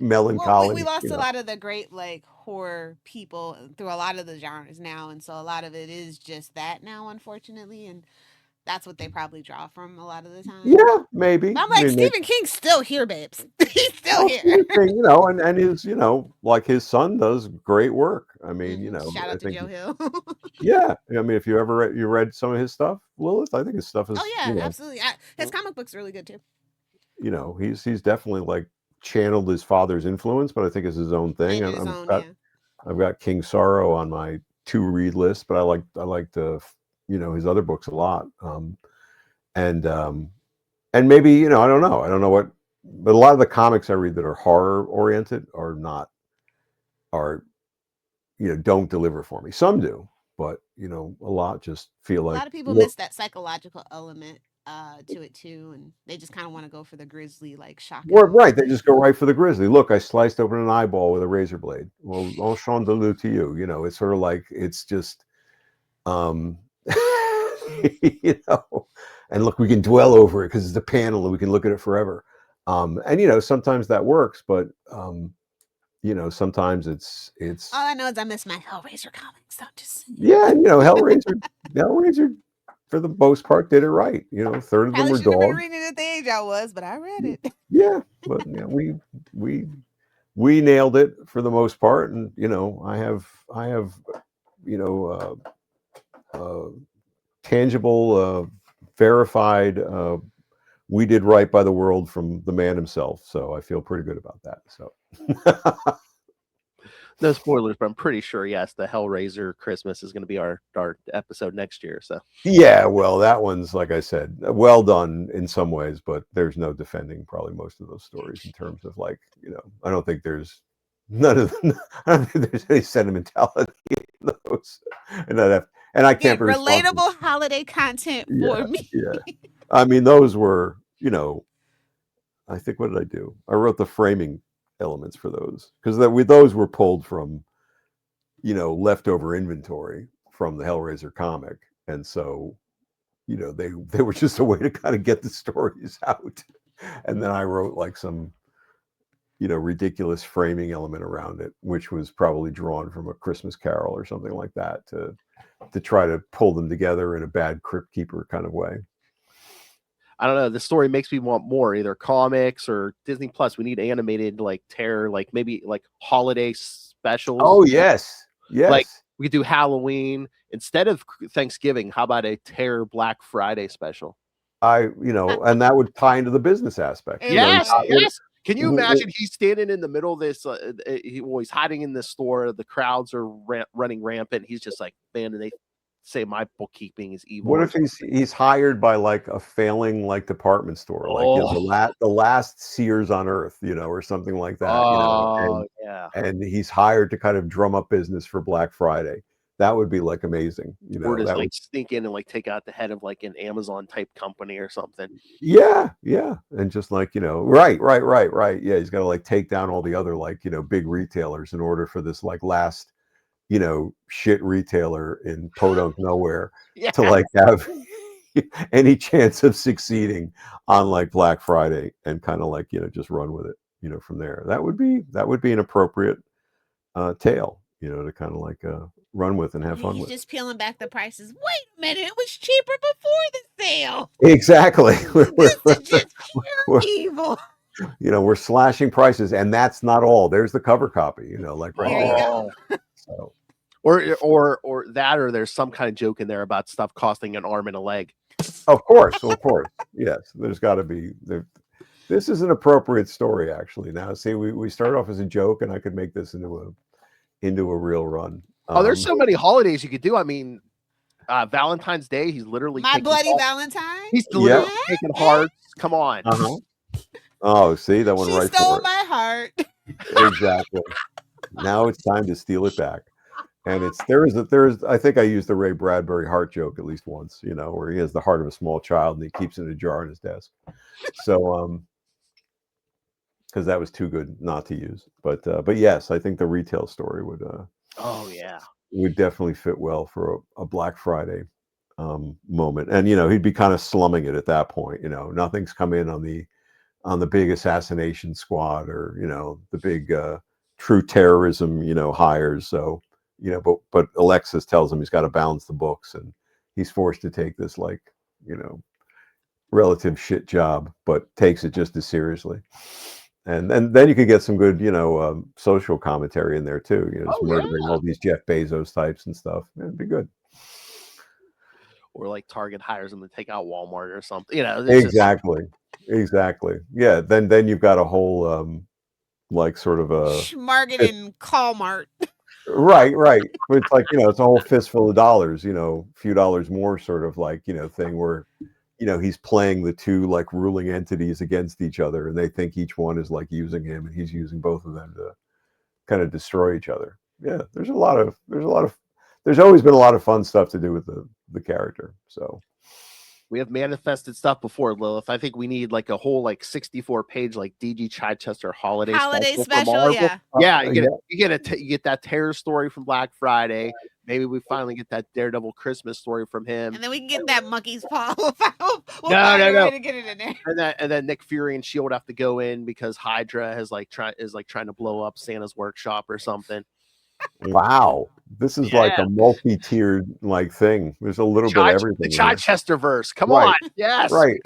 melancholy. Well, we lost You a know, lot of the great like horror people through a lot of the genres now, and so a lot of it is just that now, unfortunately, and that's what they probably draw from a lot of the time. yeah, maybe. But I'm I like, mean, Stephen King's still here, babes. He's still well, here. Stephen King, you know, and his, you know, like his son does great work. I mean, you know, Shout I out to think, Joe Hill. yeah. I mean, if you ever read some of his stuff, Lilith, I think his stuff is, Oh you yeah, know, absolutely. His comic book's really good too. you know, he's definitely like channeled his father's influence, but I think it's his own thing. And And his own, yeah. I've got King Sorrow on my to read list, but I like the, you know, his other books a lot. And maybe, you know, I don't know what, but a lot of the comics I read that are horror oriented are, you know, don't deliver for me. Some do, but you know, a lot just feel A like, lot of people look, miss that psychological element to it too, and they just kind of want to go for the grisly, like shock and well, awe. right, they just go right for the grizzly. Look, I sliced open an eyeball with a razor blade. Well, enchanté to you. You know, it's sort of like, it's just, um, you know, and look, we can dwell over it because it's a panel and we can look at it forever. And you know, sometimes that works, but you know, sometimes it's All I know is I miss my Hellraiser comics. I'm just yeah, you know, Hellraiser for the most part did it right. You know, a third of them probably were shouldn't have been dogs. reading it at the age I was, but I read it. Yeah, but yeah, we nailed it for the most part, and you know, I have you know, tangible, verified. We did right by the world from the man himself, so I feel pretty good about that. So. No spoilers, but I'm pretty sure, yes, the Hellraiser Christmas is going to be our episode next year. So Yeah, well, that one's, like I said, well done in some ways, but there's no defending probably most of those stories in terms of, like, you know, I don't think there's none of them, I don't think there's any sentimentality in those, and I can't Again, be responsible. relatable holiday content for Yeah, me. yeah. I mean, those were, you know, I think, what did I do? I wrote the framing elements for those because those were pulled from, you know, leftover inventory from the Hellraiser comic, and so, you know, they were just a way to kind of get the stories out, and then I wrote like some, you know, ridiculous framing element around it, which was probably drawn from A Christmas Carol or something like that to try to pull them together in a bad Crypt Keeper kind of way. I don't know. The story makes me want more, either comics or Disney Plus. We need animated like terror, like maybe like holiday specials. Oh yes, yes. Like we could do Halloween instead of Thanksgiving. How about a terror Black Friday special? You know, and that would tie into the business aspect. You know, Yes, yes. Can you imagine he's standing in the middle of this? He's hiding in this store. The crowds are running rampant. He's just like, man, and they say my bookkeeping is evil. What if he's hired by like a failing like department store, like, you know, the last Sears on Earth, you know, or something like that, you know, and he's hired to kind of drum up business for Black Friday. That would be like amazing, you know. Or just That like would sneak in and like take out the head of like an Amazon type company or something. yeah, yeah, and just like, you know, right. Yeah, he's got to like take down all the other, like, you know, big retailers in order for this like last, you know, shit retailer in podunk nowhere to like have any chance of succeeding on like Black Friday, and kind of like, you know, just run with it, you know, from there. That would be an appropriate tale, you know, to kind of like run with and have fun He's with. just peeling back the prices. Wait a minute, it was cheaper before the sale. Exactly. This is just pure evil. You know, we're slashing prices, and that's not all. There's the cover copy, you know, like right There you go. So, or that, or there's some kind of joke in there about stuff costing an arm and a leg. of course, yes. There's got to be there. This is an appropriate story, actually. Now, see, we start off as a joke, and I could make this into a real run. Oh, there's so many holidays you could do. I mean, Valentine's Day, he's literally My taking Bloody hearts. Valentine. He's literally taking hearts. Come on. Oh, see, that one She right stole for it. my heart. Exactly. Now it's time to steal it back. And there's I think I used the Ray Bradbury heart joke at least once, where he has the heart of a small child and he keeps it in a jar on his desk. So because that was too good not to use. But yes, I think the retail story would would definitely fit well for a Black Friday moment. And he'd be kind of slumming it at that point. Nothing's come in on the big assassination squad or the big true terrorism hires. So but Alexis tells him he's got to balance the books, and he's forced to take this relative shit job, but takes it just as seriously. And then you could get some good social commentary in there too. Just murdering all these Jeff Bezos types and stuff. It'd be good. Or like Target hires him to take out Walmart or something. Exactly. Yeah. Then you've got a whole like sort of a Schmarget and Callmart. Right. But it's like, it's a whole fistful of dollars, a few dollars more sort of like, thing where, he's playing the two like ruling entities against each other, and they think each one is like using him, and he's using both of them to kind of destroy each other. Yeah. There's always been a lot of fun stuff to do with the character. So we have manifested stuff before, Lilith. I think we need like a whole 64-page like DG Chichester holiday special. Yeah, you get that terror story from Black Friday. Maybe we finally get that Daredevil Christmas story from him, and then we can get that monkey's paw. We'll no. To get it in there. And then Nick Fury and Shield have to go in because Hydra is trying to blow up Santa's workshop or something. Wow, this is like a multi-tiered like thing. There's a little bit of everything. The Chichester verse. Come on, yes, right.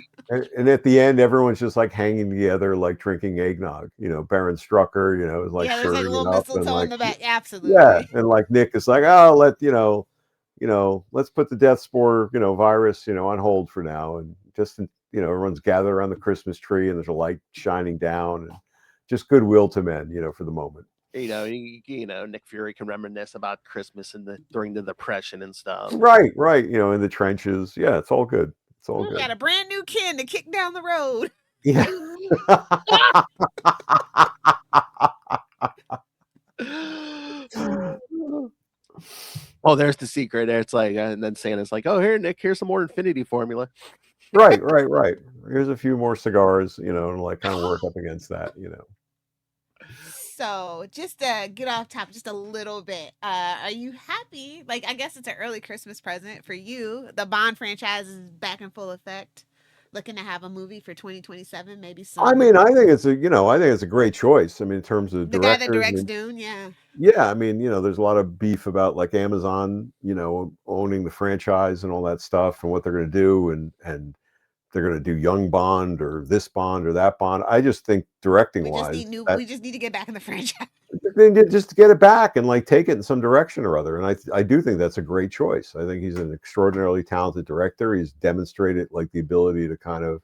And at the end, everyone's just like hanging together, like drinking eggnog. Baron Strucker, is like there's like a little mistletoe in the back. Absolutely. Yeah, and like Nick is like, oh, let's put the death spore, virus, on hold for now, and just everyone's gathered around the Christmas tree, and there's a light shining down, and just goodwill to men, for the moment. Nick Fury can reminisce about Christmas during the Depression and stuff. Right. In the trenches. Yeah, it's all good. It's all good. We got a brand new Ken to kick down the road. Yeah. Oh, there's the secret. There, it's like, and then Santa's like, "Oh, here, Nick, here's some more Infinity formula." Right. Here's a few more cigars, and like kind of work up against that, So just to get off topic just a little bit, are you happy? Like, I guess it's an early Christmas present for you. The Bond franchise is back in full effect. Looking to have a movie for 2027, maybe soon. I mean, I think it's a great choice. I mean, in terms of the guy that directs Dune, Yeah, I mean, there's a lot of beef about like Amazon, owning the franchise and all that stuff and what they're going to do, and they're going to do young Bond or this Bond or that Bond. I just think directing wise, we just need to get back in the franchise. Just to get it back and like take it in some direction or other. And I do think that's a great choice. I think he's an extraordinarily talented director. He's demonstrated like the ability to kind of,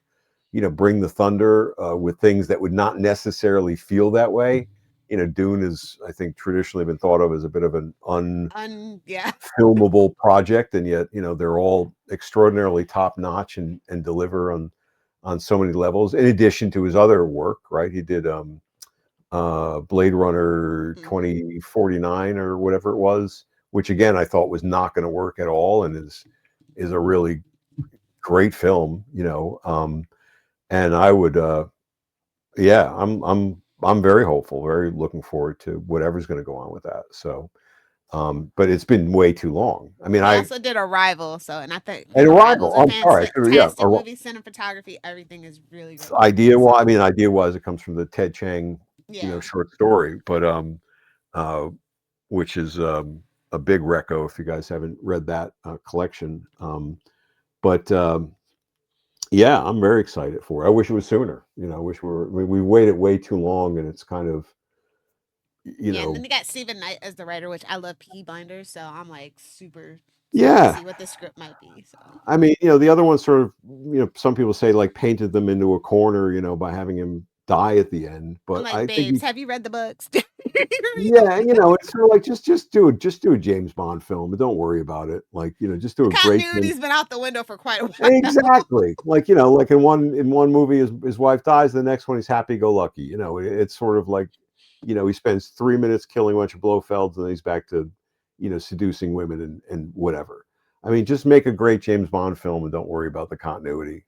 bring the thunder with things that would not necessarily feel that way. Dune is, I think, traditionally been thought of as a bit of an filmable project, and yet they're all extraordinarily top notch and deliver on so many levels. In addition to his other work, right? He did Blade Runner 2049 or whatever it was, which again I thought was not going to work at all, and is a really great film. And I would, I'm very hopeful, very looking forward to whatever's going to go on with that. So, but it's been way too long. I mean, I also did Arrival, and I think Arrival. I'm sorry, movie, cinematography, everything is really good. Idea-wise, it comes from the Ted Chiang, short story, but which is a big reco if you guys haven't read that collection. Yeah, I'm very excited for it. I wish it was sooner. I wish we waited way too long, and it's kind of, and then you got Stephen Knight as the writer, which I love Peaky Blinders, so I'm like super to see what the script might be. So I mean, the other one sort of, some people say like painted them into a corner, by having him die at the end. I'm But like, I think babes, have you read the books? yeah, it's sort of like just do it. Just do a James Bond film, but don't worry about it. Like, just do a great Continuity's been out the window for quite a while. Exactly. Like, like in one movie, his wife dies. The next one, he's happy-go-lucky. It's sort of like, he spends 3 minutes killing a bunch of Blofelds, and then he's back to, seducing women and whatever. I mean, just make a great James Bond film and don't worry about the continuity.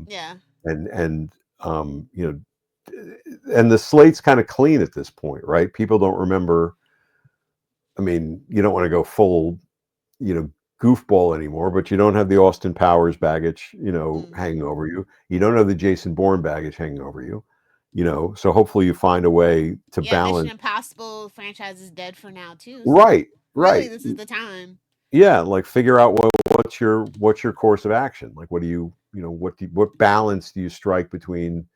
Yeah. And and the slate's kind of clean at this point, right? People don't remember. I mean, you don't want to go full, goofball anymore, but you don't have the Austin Powers baggage, hanging over you. You don't have the Jason Bourne baggage hanging over you, So hopefully you find a way to balance. Mission Impossible franchise is dead for now too. So Right. really, this is the time. Yeah, like figure out what's your course of action. Like, what do you, what balance do you strike between,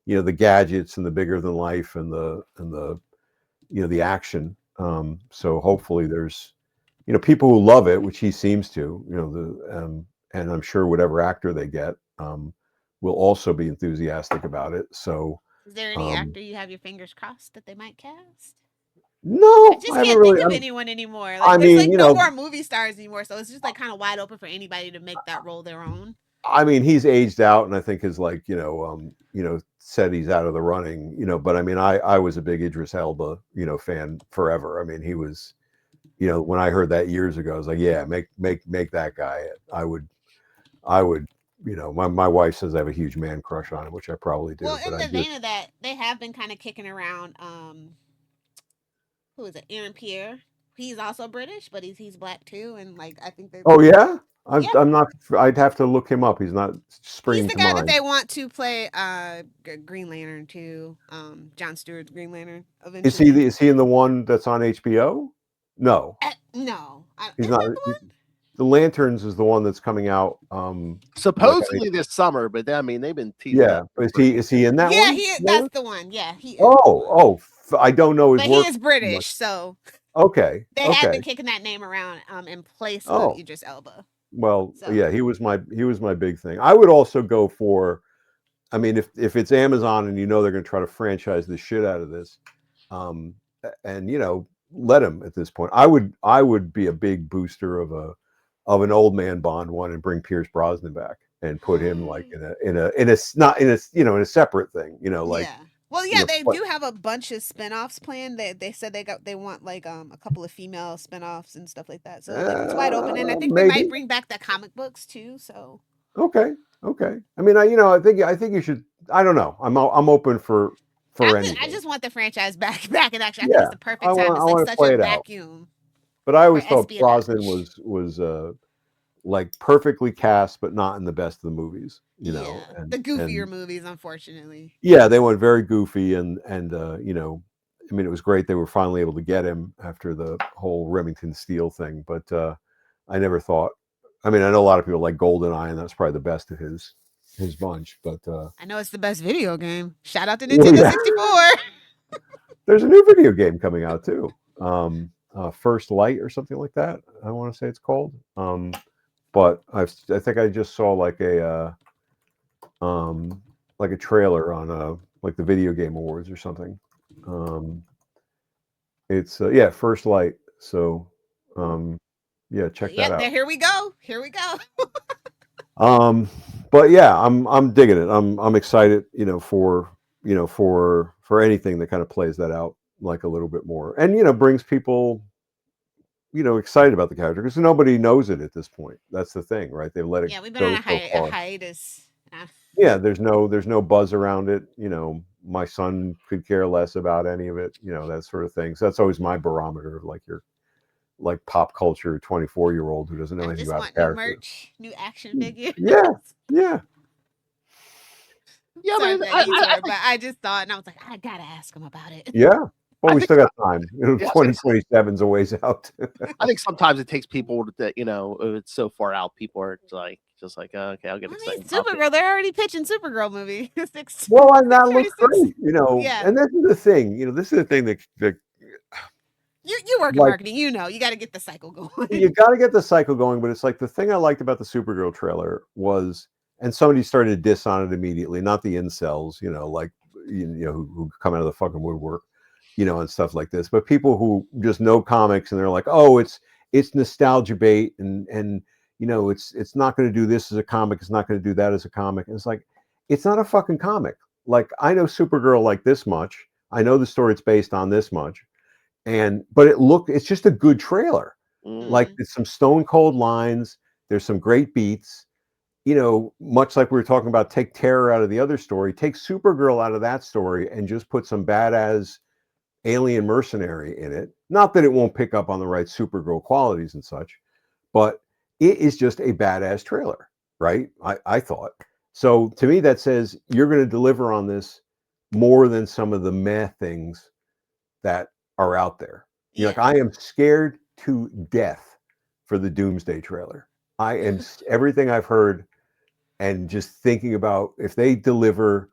the gadgets and the bigger than life and the the action. So hopefully there's, people who love it, which he seems to, and I'm sure whatever actor they get will also be enthusiastic about it. So, is there any actor you have your fingers crossed that they might cast? No, I just can't think of anyone anymore. Like, there's no more movie stars anymore, so it's just like kind of wide open for anybody to make that role their own. I mean, he's aged out, and I think is like said he's out of the running. But I mean, I was a big Idris Elba fan forever. I mean, he was. When I heard that years ago, I was like, yeah, make that guy it. I would, my wife says I have a huge man crush on him, which I probably do. Well, in the vein of that, they have been kind of kicking around, who is it? Aaron Pierre. He's also British, but he's black too. And like, I think they. Oh, yeah? I'm not, I'd have to look him up. He's not springing to mind. He's the guy that they want to play, Green Lantern too. John Stewart's Green Lantern. Eventually. Is he in the one that's on HBO? No. No. He's not. The Lanterns is the one that's coming out. Supposedly this summer, but I mean they've been teasing. Yeah, but is he in that one? Yeah, that's the one. Yeah, he. I don't know his but work. He is British, so. Okay. They have been kicking that name around in place of Idris Elba. Well, so. Yeah, he was my big thing. I would also go for. I mean, if it's Amazon and they're going to try to franchise the shit out of this, and let him at this point. I would be a big booster of an old man Bond one and bring Pierce Brosnan back and put him like in a separate thing, like. Yeah. Well, yeah, they do have a bunch of spinoffs planned. They said they want like a couple of female spinoffs and stuff like that. So it's wide open, and I think they might bring back the comic books too. So. Okay. I mean, I think you should. I don't know. I'm open for anything. I just want the franchise back in action. I think it's the perfect time. It's like such a vacuum. But I always thought Brosnan was like perfectly cast, but not in the best of the movies. The goofier movies, unfortunately. Yeah, they went very goofy, and I mean, it was great they were finally able to get him after the whole Remington Steele thing. But I never thought. I mean, I know a lot of people like GoldenEye, and that's probably the best of his bunch. But I know it's the best video game. Shout out to Nintendo 64. There's a new video game coming out too. First Light or something like that. I want to say it's called. But I think I just saw like a trailer on like the Video Game Awards or something. It's First Light. So check that out. Here we go. But yeah, I'm digging it. I'm excited, for anything that kind of plays that out like a little bit more, and brings people, excited about the character because nobody knows it at this point. That's the thing, right? They let it. Yeah, we've been on a hiatus. Yeah, there's no buzz around it. My son could care less about any of it. That sort of thing. So that's always my barometer of like your pop culture 24-year-old who doesn't know anything about the character. New merch, new action figures. Yeah. But I just thought, and I was like, I gotta ask him about it. Yeah. Well, we still got time. 2027's a ways out. I think sometimes it takes people that it's so far out. People are just like okay, I'll get excited. Supergirl, they're already pitching Supergirl movie. Well, and that looks great, And this is the thing, this is the thing that you work in marketing, you got to get the cycle going. You got to get the cycle going, but it's like the thing I liked about the Supergirl trailer was, and somebody started to diss on it immediately, not the incels, like who come out of the fucking woodwork, and stuff like this. But people who just know comics and they're like, oh, it's nostalgia bait, and it's not going to do this as a comic, it's not going to do that as a comic. And it's like, it's not a fucking comic. Like, I know Supergirl like this much. I know the story it's based on this much, but it's just a good trailer. Like, there's some stone cold lines. There's some great beats. Much like we were talking about, take Terror out of the other story, take Supergirl out of that story, and just put some badass alien mercenary in it. Not that it won't pick up on the right Supergirl qualities and such, but it is just a badass trailer, right? I thought. So to me, that says you're going to deliver on this more than some of the meh things that are out there. Like, I am scared to death for the Doomsday trailer. I am everything I've heard, and just thinking about if they deliver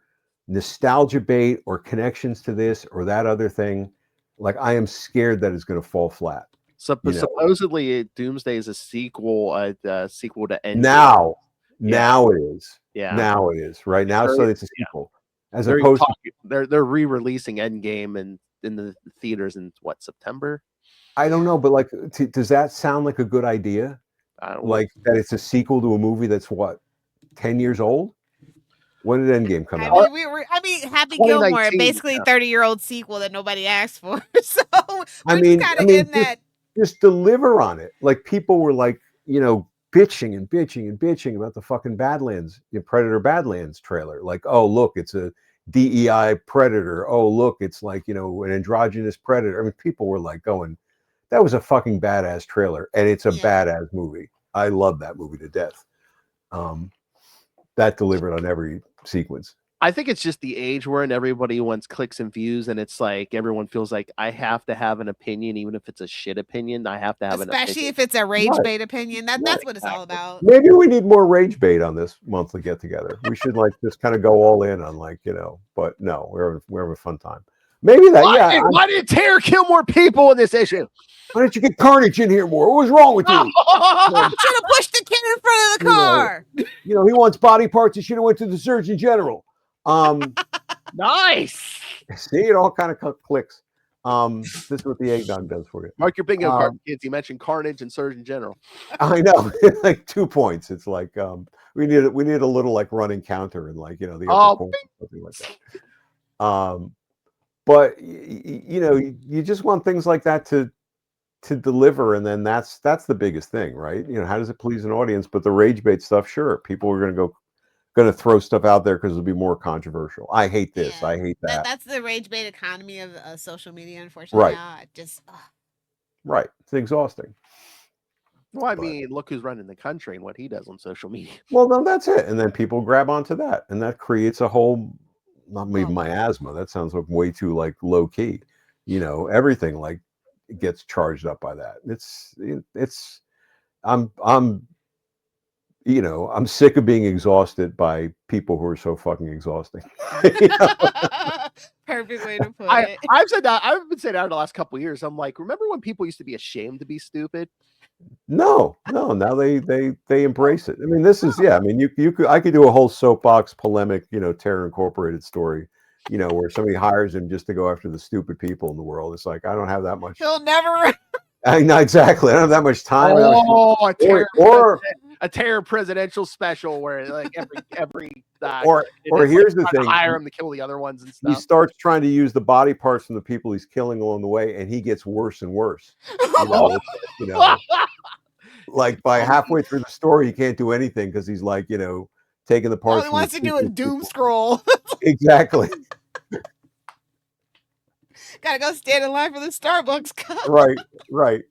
nostalgia bait or connections to this or that other thing, like, I am scared that it's going to fall flat. Supposedly, Doomsday is a sequel to Endgame. Now it is. Yeah. Now it is. Right now, so it's a sequel. As opposed to they're re-releasing Endgame in the theaters in September? I don't know, but like, does that sound like a good idea? I don't like that it's a sequel to a movie that's 10 years old? When did Endgame come out? Happy Gilmore, basically 30-year-old sequel that nobody asked for. So just deliver on it. Like, people were like, bitching and bitching and bitching about the fucking Badlands, Predator Badlands trailer. Like, oh, look, it's a DEI predator. Oh, look, it's like, an androgynous predator. I mean, people were like going, that was a fucking badass trailer, and it's a badass movie. I love that movie to death. That delivered on every sequence. I think it's just the age we're in. Everybody wants clicks and views, and it's like everyone feels like I have to have an opinion, even if it's a shit opinion. I have to have an opinion. Especially if it's a rage bait opinion. That's what it's all about. Maybe we need more rage bait on this monthly get together. We should just kind of go all in on but no, we're having a fun time. Maybe that. Why did Terror kill more people in this issue? Why didn't you get Carnage in here more? What was wrong with you? You should have pushed the kid in front of the car. He wants body parts. He should have went to the Surgeon General. Nice. See, it all kind of clicks. This is what the eggnog does for you. Mark your bingo card, kids. You mentioned Carnage and Surgeon General. I know, like 2 points. It's like we need a little like running counter and like the something like that. But you just want things like that to deliver, and then that's the biggest thing, right? How does it please an audience? But the rage bait stuff, sure, people are going to throw stuff out there because it'll be more controversial. I hate this. I hate that. That's the rage bait economy of social media, unfortunately. Right. Now. Right. It's exhausting. Well, I mean, look who's running the country and what he does on social media. Well, no, that's it. And then people grab onto that, and that creates a whole, not even miasma. That sounds like way too like low key. Everything like gets charged up by that. I'm sick of being exhausted by people who are so fucking exhausting. Perfect way to put it. I've said that. I've been saying that the last couple of years. I'm like, remember when people used to be ashamed to be stupid? No. Now they embrace it. I mean, this is I mean, I could do a whole soapbox polemic, Terror Incorporated story, where somebody hires him just to go after the stupid people in the world. It's like, I don't have that much. He'll never. I know, exactly. I don't have that much time. A terror presidential special where like every or here's the thing: hire him to kill the other ones and stuff. He starts trying to use the body parts from the people he's killing along the way, and he gets worse and worse. Like by halfway through the story, he can't do anything because he's like taking the parts. All he wants to do is doom scroll. Exactly. Gotta go stand in line for the Starbucks cup. Right.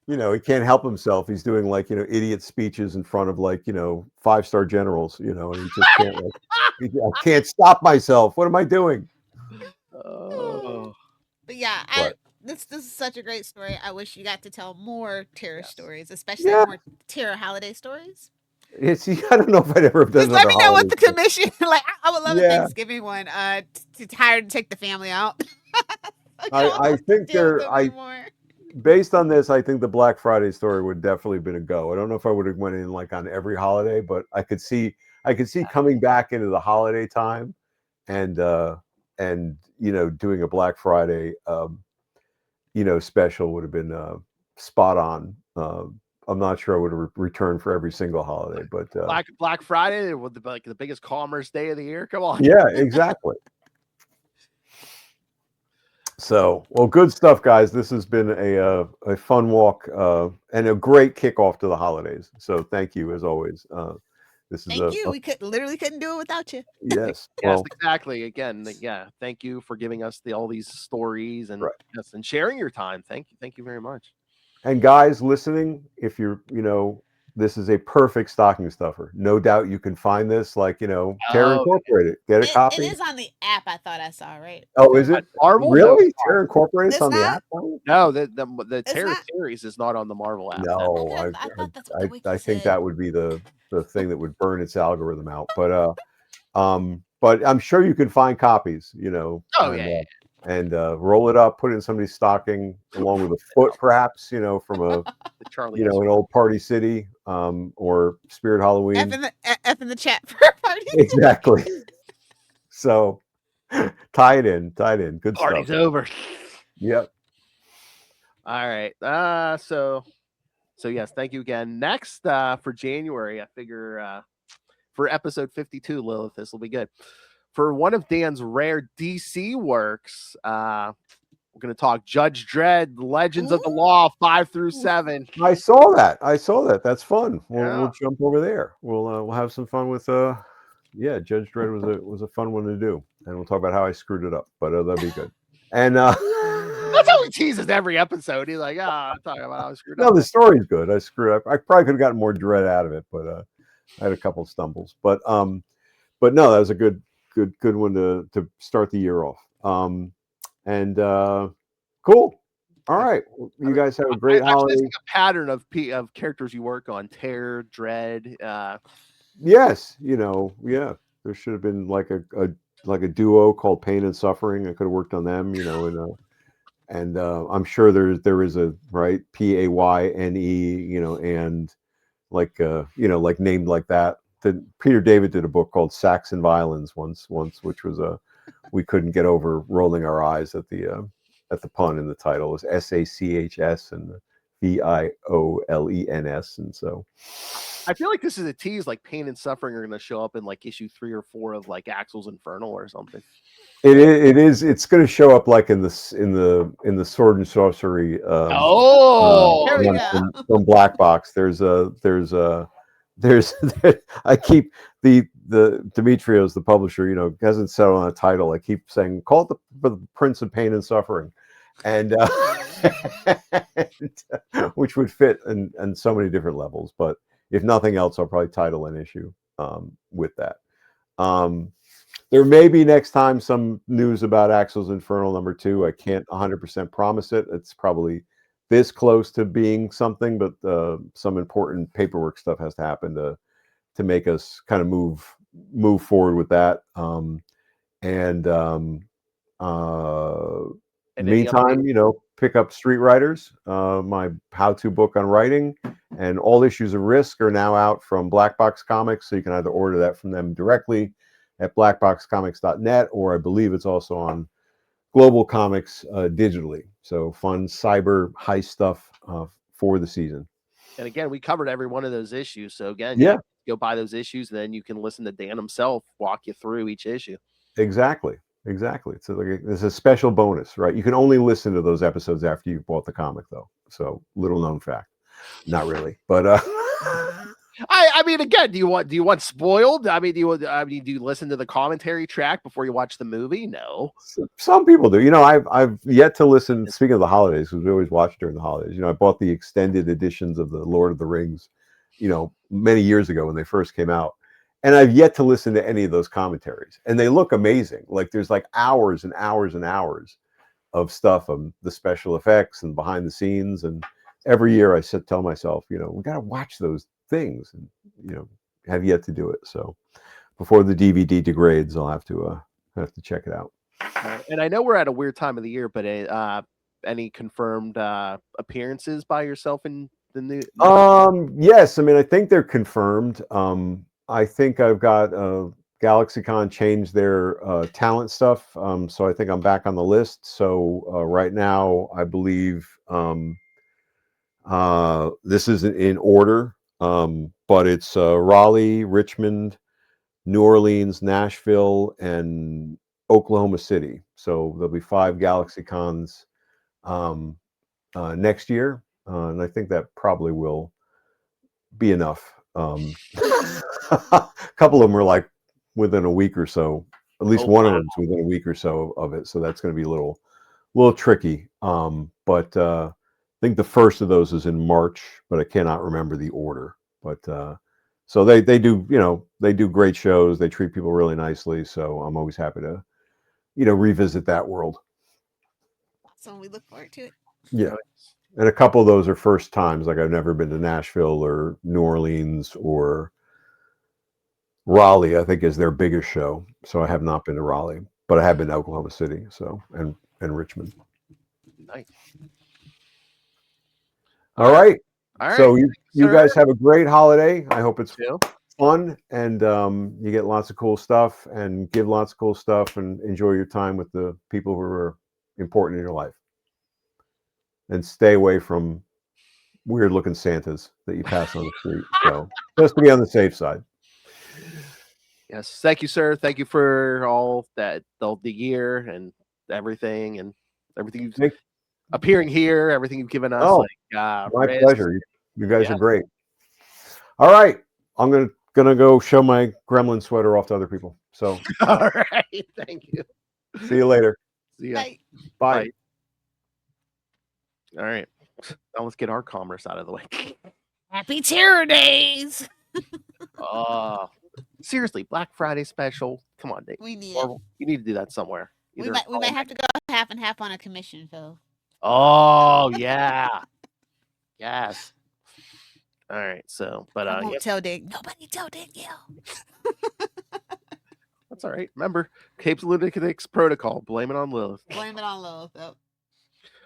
He can't help himself. He's doing like, idiot speeches in front of like, 5-star generals, and he just can't I can't stop myself. What am I doing? But this is such a great story. I wish you got to tell more terror stories, especially more terror holiday stories. I don't know if I'd ever have done. Just let me know what the commission. Like, I would love a Thanksgiving one. Tired to take the family out. I think based on this, I think the Black Friday story would definitely have been a go. I don't know if I would have went in like on every holiday, but I could see coming back into the holiday time and doing a Black Friday special would have been spot on. I'm not sure I would have returned for every single holiday, but Black Friday was the biggest commerce day of the year. Come on. yeah, exactly. So, well, good stuff, guys. This has been a fun walk and a great kickoff to the holidays. So, thank you as always. This is Thank you. We literally couldn't do it without you. Yes. Yes, Well, exactly. Again, yeah. Thank you for giving us all these stories and Right. yes, and sharing your time. Thank you very much. and guys listening, if you're, this is a perfect stocking stuffer. No doubt you can find this, like, Terra Oh, Incorporated. Get a copy. It is on the app. I thought I saw, right? Oh, is it? Marvel? Really? Terra Incorporated It's on the not? app? now? No, the It's Terra not. series is not on the Marvel app. No, I thought that's what the wiki I think said. that would be the thing that would burn its algorithm out. But I'm sure you can find copies, Oh, yeah. and roll it up, put it in somebody's stocking along with a foot, perhaps, from a The Charlie an old Party City, or Spirit Halloween. F in the chat for party. Exactly. So tie it in. Good Party's stuff. over. Yep. All right. So yes, thank you again. Next, for January, I figure for episode 52, Lilith, this will be good. For one of Dan's rare DC works, we're going to talk Judge Dredd, Legends of the Law, 5 through 7. I saw that. That's fun. We'll Yeah. jump over there. We'll have some fun with Judge Dredd was a fun one to do, and we'll talk about how I screwed it up, but that'll be good. And That's how he teases every episode. He's like, I'm talking about how I screwed no, up. the story's good. I screwed up. I probably could have gotten more Dredd out of it, but I had a couple of stumbles. But no, that was a good one to start the year off. And cool. All right, you guys have a great holiday. Actually, a pattern of characters you work on: Terror, Dread. Yes, yeah. There should have been like a duo called Pain and Suffering. I could have worked on them, and I'm sure there is a right PAYNE, and like like named like that. Peter David did a book called Saxon Violins once, which was we couldn't get over rolling our eyes at the pun in the title. It was SACHS and VIOLENS, and so I feel like this is a tease. Like Pain and Suffering are going to show up in like issue 3 or 4 of like Axel's Infernal or something. It is. It's going to show up like in the Sword and Sorcery. From Black Box. There's I keep the Demetrios, the publisher, hasn't settled on a title. I keep saying, call it the Prince of Pain and Suffering, and which would fit in so many different levels. But if nothing else, I'll probably title an issue with that. There may be next time some news about Axel's Infernal #2. I can't 100% promise it. It's probably this close to being something, but some important paperwork stuff has to happen to make us kind of move forward with that. In the meantime, pick up Street Writers, my how-to book on writing, and all issues of Risk are now out from Black Box Comics, so you can either order that from them directly at blackboxcomics.net, or I believe it's also on Global Comics digitally. So fun cyber heist stuff for the season. And again, we covered every one of those issues. So again, yeah, go buy those issues, and then you can listen to Dan himself walk you through each issue. Exactly. So there's a special bonus, right? You can only listen to those episodes after you've bought the comic, though. So little known fact. Not really, but I mean, again, do you want spoiled? I mean, do you listen to the commentary track before you watch the movie? No. Some people do. I've yet to listen. Speaking of the holidays, because we always watch during the holidays. I bought the extended editions of the Lord of the Rings, many years ago when they first came out, and I've yet to listen to any of those commentaries, and they look amazing. Like there's like hours and hours and hours of stuff on the special effects and behind the scenes, and every year I tell myself, we got to watch those things, and have yet to do it. So before the DVD degrades, I'll have to check it out. And I know we're at a weird time of the year, but any confirmed appearances by yourself in the new? Yes, I mean I think they're confirmed. I think I've got GalaxyCon changed their talent stuff, so I think I'm back on the list. So right now, I believe this isn't in order, but it's Raleigh, Richmond, New Orleans, Nashville, and Oklahoma City. So there'll be 5 GalaxyCons next year, and I think that probably will be enough. A couple of them are like within a week or so. At least one of them is within a week or so of it. So that's going to be a little tricky. But I think the first of those is in March, but I cannot remember the order. But so they do, they do great shows. They treat people really nicely. So I'm always happy to, revisit that world. So we look forward to it. Yeah. And a couple of those are first times. Like I've never been to Nashville or New Orleans or Raleigh, I think, is their biggest show. So I have not been to Raleigh, but I have been to Oklahoma City, so and Richmond. Nice. All right. All right. So you guys have a great holiday. I hope it's Too. fun and you get lots of cool stuff and give lots of cool stuff and enjoy your time with the people who are important in your life. And stay away from weird looking Santas that you pass on the street. So just to be on the safe side. Yes. Thank you, sir. Thank you for all that, the year and everything you've appearing here, everything you've given us. Oh, my pleasure. You guys are great. All right. I'm gonna go show my gremlin sweater off to other people. So all right. Thank you. See you later. See ya. Bye. Bye. All right. Now let's get our commerce out of the way. Happy Terror Days. Oh, seriously, Black Friday special. Come on, Dave. We need it. You need to do that somewhere. We might have to go half and half on a commission, Phil. Oh yeah. Yes. All right. So, but I won't tell Dick. Nobody tell Dick. That's all right. Remember, CapesandLunatics protocol. Blame it on Lilith. Blame it on Lilith. Yep.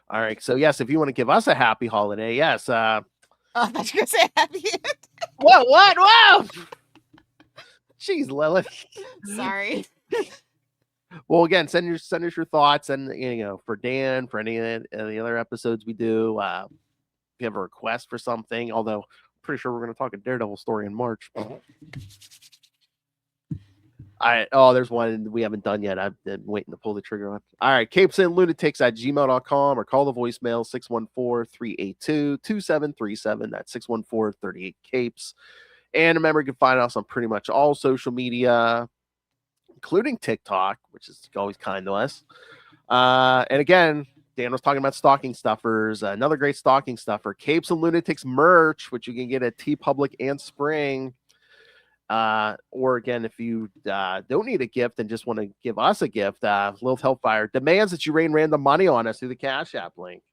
All right. So yes, if you want to give us a happy holiday, yes. I thought you were gonna say happy. Whoa! Jeez, Lilith. Sorry. Well, again, send us your thoughts, and for Dan, for any of the other episodes we do. If you have a request for something, although I'm pretty sure we're going to talk a Daredevil story in March. There's one we haven't done yet. I've been waiting to pull the trigger on. All right, CapesandLunatics@gmail.com or call the voicemail 614-382-2737. That's 614-38-CAPES. And remember, you can find us on pretty much all social media, including TikTok, which is always kind to us. And again, Dan was talking about stocking stuffers. Another great stocking stuffer, Capes and Lunatics merch, which you can get at TeePublic and Spring. Or again, if you don't need a gift and just want to give us a gift, Lilith Hellfire demands that you rain random money on us through the Cash App link.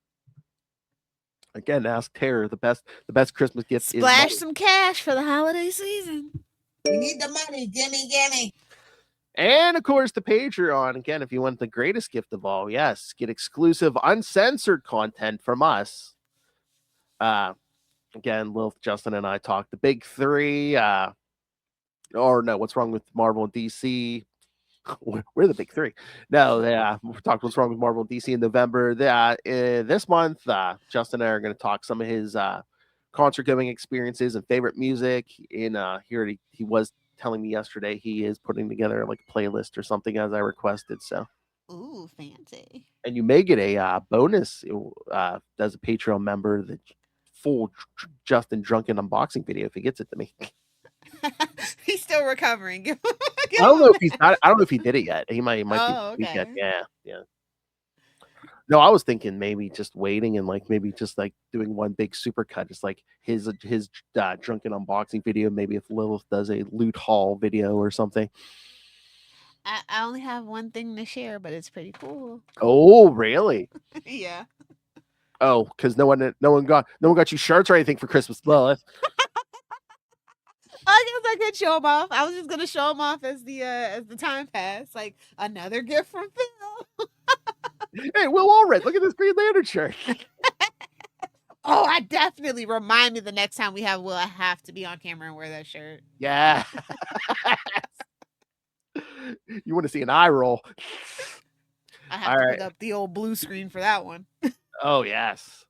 Again, ask Terror. The best Christmas gift. Splash some cash for the holiday season. We need the money. Gimme. And of course, the Patreon. Again, if you want the greatest gift of all, yes, get exclusive, uncensored content from us. Again, Lilith, Justin, and I talked the big three. Or no, what's wrong with Marvel and DC? We're the big three. No, we talked what's wrong with Marvel and DC in November. This month, Justin and I are going to talk some of his concert going experiences and favorite music. Here he was telling me yesterday he is putting together like a playlist or something as I requested. So, ooh, fancy! And you may get a bonus as a Patreon member, the full Justin drunken unboxing video if he gets it to me. He's still recovering. I don't know if he's not. I don't know if he did it yet. He might. Okay. Yeah. No, I was thinking maybe just waiting and maybe just doing one big super cut, just like his drunken unboxing video. Maybe if Lilith does a loot haul video or something. I only have one thing to share, but it's pretty cool. Oh, really? Yeah. Oh, because no one got you shirts or anything for Christmas, Lilith. I guess I could show them off. I was just gonna show them off as the time passed. Like another gift from Phil. Hey, Will Allred, look at this Green Lantern shirt. Oh, I definitely remind me the next time we have Will. I have to be on camera and wear that shirt. Yeah. You want to see an eye roll? I have All to right. put up the old blue screen for that one. Oh yes.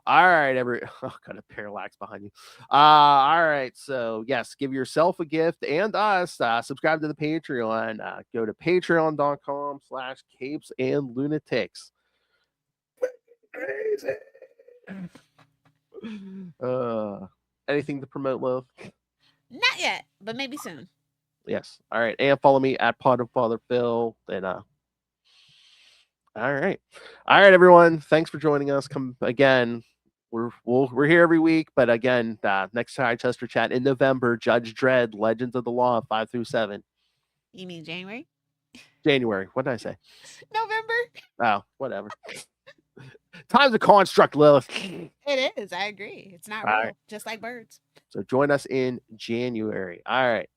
All right, got a parallax behind you. All right, so yes, give yourself a gift and us. Subscribe to the Patreon. Go to patreon.com/CapesandLunatics. Anything to promote, Love? Not yet, but maybe soon. Yes. All right, and follow me at Pod of Father Phil. And all right, everyone. Thanks for joining us. Come again. We're here every week, but again, next Chichester Chat in November, Judge Dredd, Legends of the Law, 5 through 7. You mean January? January. What did I say? November? Oh, whatever. Time's a construct, Lilith. It is. I agree. It's not All real, right. just like birds. So join us in January. All right.